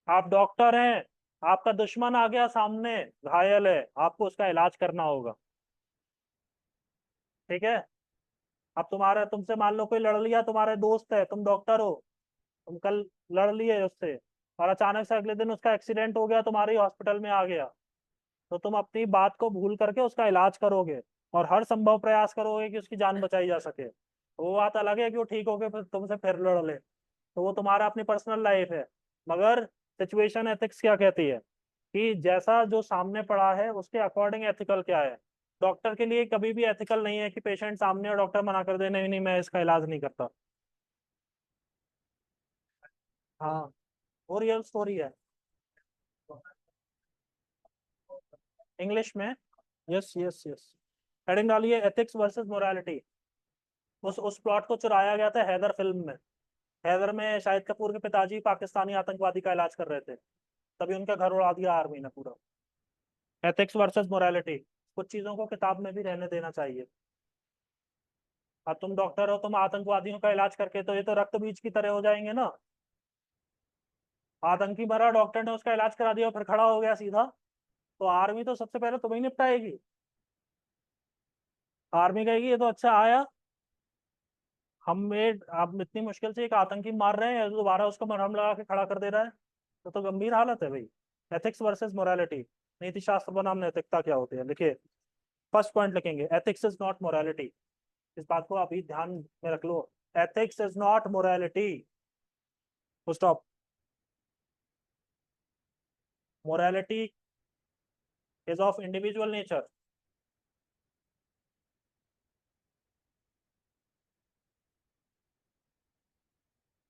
आप doctor हैं, आपका दुश्मन आ गया सामने, घायल है, आपको उसका इलाज करना होगा। ठीक है। अब तुम्हारा, तुमसे मान लो कोई लड़ लिया, तुम्हारे दोस्त है, तुम डॉक्टर हो, तुम कल लड़ लिए उससे, और अचानक से अगले दिन उसका एक्सीडेंट हो गया, तुम्हारे हॉस्पिटल में आ गया, तो तुम अपनी बात को भूल करके उसका इलाज करोगे और हर संभव प्रयास करोगे कि उसकी जान बचाई जा सके। वो बात अलग है कि वो ठीक हो गए फिर तुमसे फिर लड़ ले, तो वो तुम्हारा अपनी पर्सनल लाइफ है। मगर सिचुएशन एथिक्स क्या कहती है कि जैसा जो सामने पड़ा है उसके अकॉर्डिंग एथिकल क्या है। डॉक्टर के लिए कभी भी एथिकल नहीं है कि पेशेंट सामने और डॉक्टर मना कर दे, नहीं नहीं मैं इसका इलाज नहीं करता। हाँ, वो रियल स्टोरी है। इंग्लिश में। Yes yes yes. हेडिंग डालिए, एथिक्स वर्सेस मोरालिटी। उस प्लॉट को चुराया गया था हैदर फिल्म में। हैदर में शाहिद कपूर के पिताजी पाकिस्तानी आतंकवादी का इलाज कर रहे थे, तभी उनका घर उड़ा दिया आर्मी ने पूरा। एथिक्स वर्सेस मोरालिटी, कुछ चीजों को किताब में भी रहने देना चाहिए। अब तुम डॉक्टर हो, तुम आतंकवादियों का इलाज करके, तो ये तो रक्त बीज की तरह हो जाएंगे ना। आतंकी मरा, डॉक्टर ने उसका इलाज करा दिया, फिर खड़ा हो गया सीधा, तो आर्मी तो सबसे पहले तुम्हें निपटाएगी। आर्मी कहेगी ये तो अच्छा आया, हम ये आप इतनी मुश्किल से एक आतंकी मार रहे हैं, दोबारा उसको मरहम लगा के खड़ा कर दे रहा है, तो गंभीर हालत है भाई। एथिक्स वर्सेस मोरालिटी, नीति शास्त्र बनाम नैतिकता क्या होती है, लिखिए। फर्स्ट पॉइंट लिखेंगे, एथिक्स इज नॉट मोरालिटी। इस बात को अभी ध्यान में रख लो, ethics is not morality, stop. Morality is of individual nature,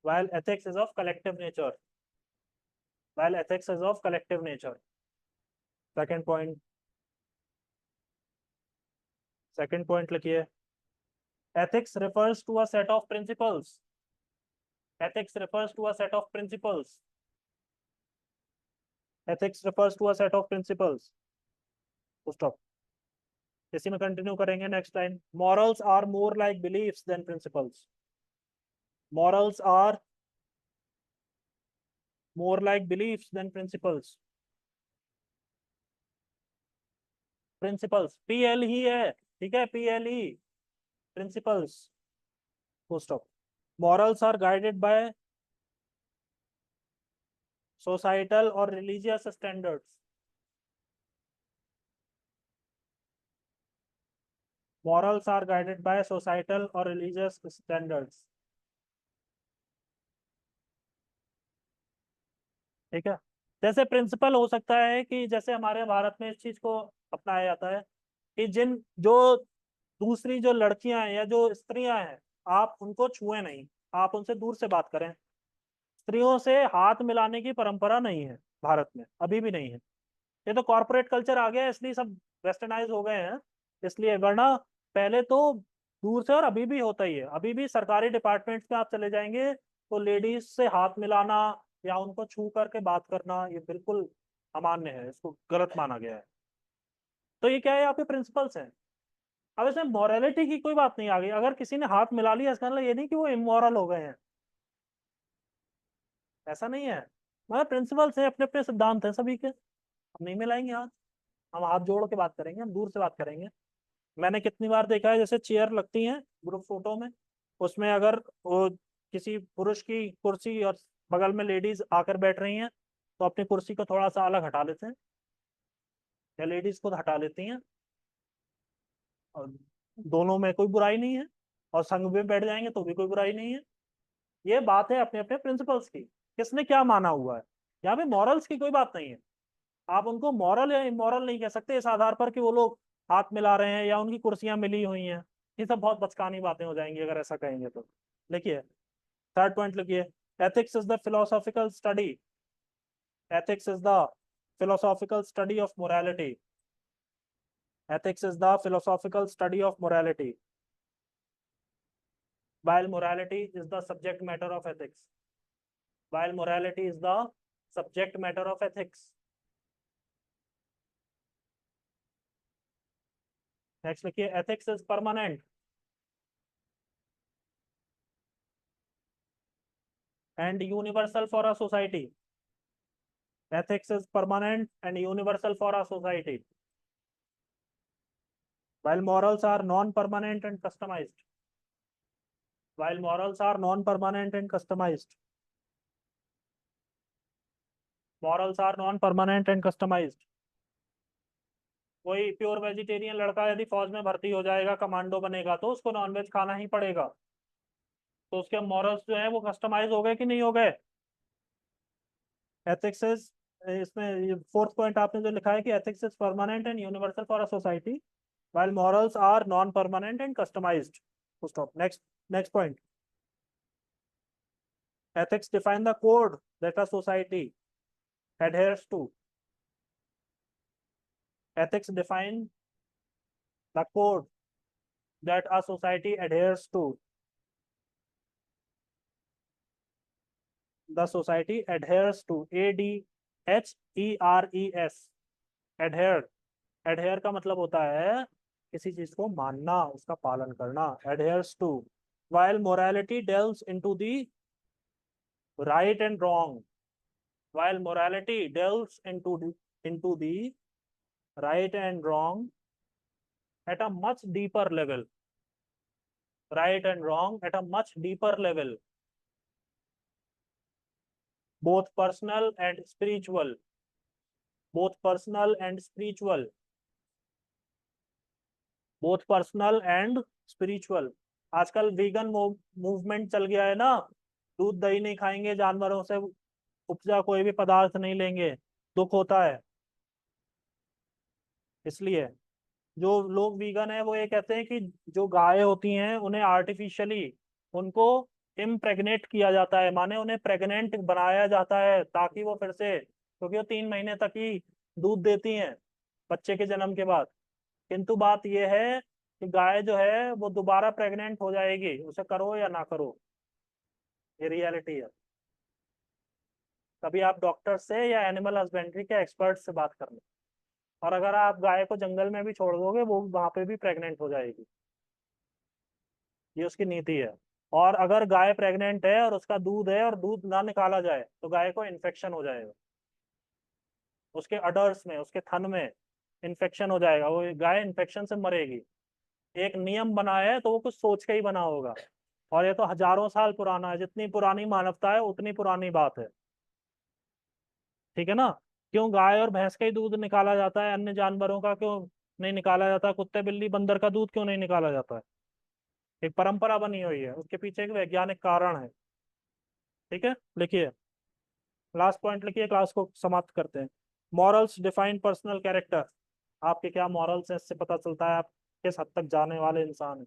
while ethics is of collective nature. While ethics is of collective nature. Second point. Second point लिखिए, ethics refers to a set of principles. Ethics refers to a set of principles. Ethics refers to a set of principles. Stop. इसी में continue करेंगे next line. Morals are more like beliefs than principles. Morals are more like beliefs than principles. Principles, PL ही है, ठीक है, PLE, principles. Stop. Morals are guided by societal or religious standards. Morals are guided by societal or religious standards. ठीक है। जैसे principal हो सकता है कि जैसे हमारे भारत में इस चीज को अपनाया जाता है कि जिन जो दूसरी जो लड़कियां हैं या जो स्त्रियां हैं, आप उनको छुए नहीं, आप उनसे दूर से बात करें। स्त्रियों से हाथ मिलाने की परंपरा नहीं है भारत में, अभी भी नहीं है। ये तो कॉर्पोरेट कल्चर आ गया है, इसलिए सब वेस्टर्नाइज हो गए हैं, इसलिए। वरना पहले तो दूर से, और अभी भी होता ही है, अभी भी सरकारी डिपार्टमेंट्स में आप चले जाएंगे तो लेडीज से हाथ मिलाना या उनको छू करके बात करना ये बिल्कुल अमान्य है, इसको गलत माना गया है। तो ये क्या है, आपके प्रिंसिपल्स हैं। अब इसमें मॉरलिटी की कोई बात नहीं आ गई, अगर किसी ने हाथ मिला लिया इसका मतलब ये नहीं कि वो इमोरल हो गए हैं, ऐसा नहीं है। मगर प्रिंसिपल्स हैं, अपने अपने सिद्धांत हैं सभी के। हम नहीं मिलाएंगे हाथ, हम हाथ जोड़ के बात करेंगे, हम दूर से बात करेंगे। मैंने कितनी बार देखा है, जैसे चेयर लगती हैं ग्रुप फोटो में, उसमें अगर वो किसी पुरुष की कुर्सी और बगल में लेडीज आकर बैठ रही हैं, तो अपनी कुर्सी को थोड़ा सा अलग हटा लेते हैं, या लेडीज खुद हटा लेती हैं, और दोनों में कोई बुराई नहीं है, और संग में बैठ जाएंगे तो भी कोई बुराई नहीं है। ये बात है अपने अपने प्रिंसिपल्स की, किसने क्या माना हुआ है। यहाँ पे मॉरल्स की कोई बात नहीं है। आप उनको मॉरल या इमोरल नहीं कह सकते इस आधार पर कि वो लोग हाथ मिला रहे हैं या उनकी कुर्सियां मिली हुई हैं। ये सब बहुत बचकानी बातें हो जाएंगी अगर ऐसा कहेंगे तो। लिखिए, थर्ड पॉइंट लिखिए, ethics is the philosophical study. Ethics is the philosophical study of morality. Ethics is the philosophical study of morality, while morality is the subject matter of ethics. While morality is the subject matter of ethics. Next लिखिए, ethics is permanent and universal for a society. Ethics is permanent and universal for a society, while morals are non-permanent and customized. While morals are non-permanent and customized. Morals are non-permanent and customized. कोई pure vegetarian लड़का यदि फौज में भर्ती हो जाएगा, commando बनेगा, तो उसको नॉनवेज खाना ही पड़ेगा, तो उसके मॉरल्स जो है वो कस्टमाइज हो गए कि नहीं हो गए। एथिक्स इज, इसमें फोर्थ पॉइंट आपने जो लिखा है कि ethics is permanent and universal for a society, while morals are non-permanent and customized. Full stop. Next point. Ethics define the code that a society adheres to. Ethics define the code that a society adheres to. The society adheres to. ADHERES. adhere. adhere का मतलब होता है किसी चीज को मानना, उसका पालन करना. adheres to. while morality delves into the right and wrong. While morality delves into the right and wrong at a much deeper level. Right and wrong at a much deeper level. Both personal and spiritual. Both personal and spiritual. Both personal and spiritual. आजकल vegan movement चल गया है ना. दूध दही नहीं खाएंगे, जानवरों से उपजा कोई भी पदार्थ नहीं लेंगे. दुख होता है. इसलिए जो लोग वीगन है वो ये कहते हैं कि जो गाय होती हैं उन्हें आर्टिफिशियली उनको इम्प्रेग्नेट किया जाता है, माने उन्हें प्रेग्नेंट बनाया जाता है ताकि वो फिर से, क्योंकि वो 3 महीने तक ही दूध देती हैं बच्चे के जन्म के बाद. किंतु बात यह है कि गाय जो है वो दोबारा प्रेग्नेंट हो जाएगी, उसे करो या ना करो. ये रियलिटी है. कभी आप डॉक्टर से या एनिमल हस्बेंड्री के एक्सपर्ट से बात कर लें, और अगर आप गाय को जंगल में भी छोड़ दोगे वो वहां पे भी प्रेग्नेंट हो जाएगी. ये उसकी नीति है. और अगर गाय प्रेग्नेंट है और उसका दूध है और दूध ना निकाला जाए तो गाय को इन्फेक्शन हो जाएगा, उसके अडर्स में, उसके थन में इन्फेक्शन हो जाएगा, वो गाय इन्फेक्शन से मरेगी. एक नियम बना है तो वो कुछ सोच के ही बना होगा, और ये तो हजारों साल पुराना है. जितनी पुरानी मानवता है उतनी पुरानी बात है. ठीक है ना. क्यों गाय और भैंस का ही दूध निकाला जाता है, अन्य जानवरों का क्यों नहीं निकाला जाता? कुत्ते बिल्ली बंदर का दूध क्यों नहीं निकाला जाता है? एक परंपरा बनी हुई है, उसके पीछे एक वैज्ञानिक कारण है. ठीक है, लिखिए. लास्ट पॉइंट लिखिए, क्लास को समाप्त करते हैं. Morals define personal character. आपके क्या मॉरल्स हैं, इससे पता चलता है आप किस हद तक जाने वाले इंसान हैं.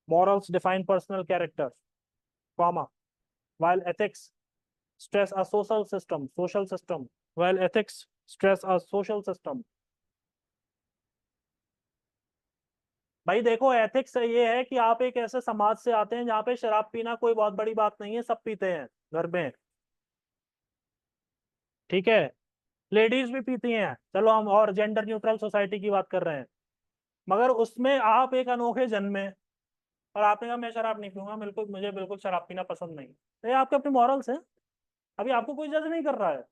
Morals define personal character, comma, while ethics stress a social system, while ethics stress a social system. भाई देखो, एथिक्स ये है कि आप एक ऐसे समाज से आते हैं जहाँ पे शराब पीना कोई बहुत बड़ी बात नहीं है, सब पीते हैं घर में. ठीक है, लेडीज भी पीती हैं, चलो हम और जेंडर न्यूट्रल सोसाइटी की बात कर रहे हैं. मगर उसमें आप एक अनोखे जन्मे और आपने कहा मैं शराब नहीं पीऊंगा, बिल्कुल मुझे बिल्कुल शराब पीना पसंद नहीं. तो ये आपके अपने मॉरल्स हैं. अभी आपको कोई जज नहीं कर रहा है.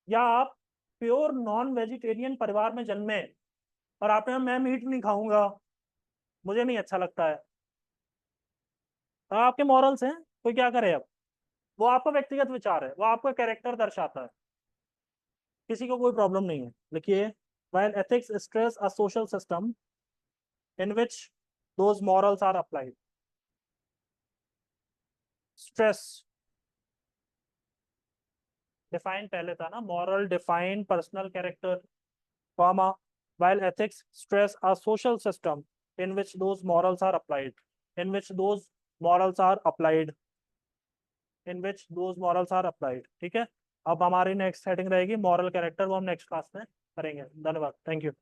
या आप प्योर नॉन वेजिटेरियन परिवार में जन्मे और आपने कहा मैं मीट नहीं खाऊंगा, मुझे नहीं अच्छा लगता है. तो आपके मॉरल्स हैं, कोई क्या करे अब. वो आपका व्यक्तिगत विचार है, वो आपका कैरेक्टर दर्शाता है, किसी को कोई प्रॉब्लम नहीं है. लिखिए, while ethics stress a social system in which those morals are applied. Stress define पहले था ना, moral define personal character, comma, while ethics stress a social system in which those morals are applied. In which those morals are applied. In which those morals are applied. ठीक है. अब हमारी next heading रहेगी moral character, वो हम next class में करेंगे. धन्यवाद, थैंक यू.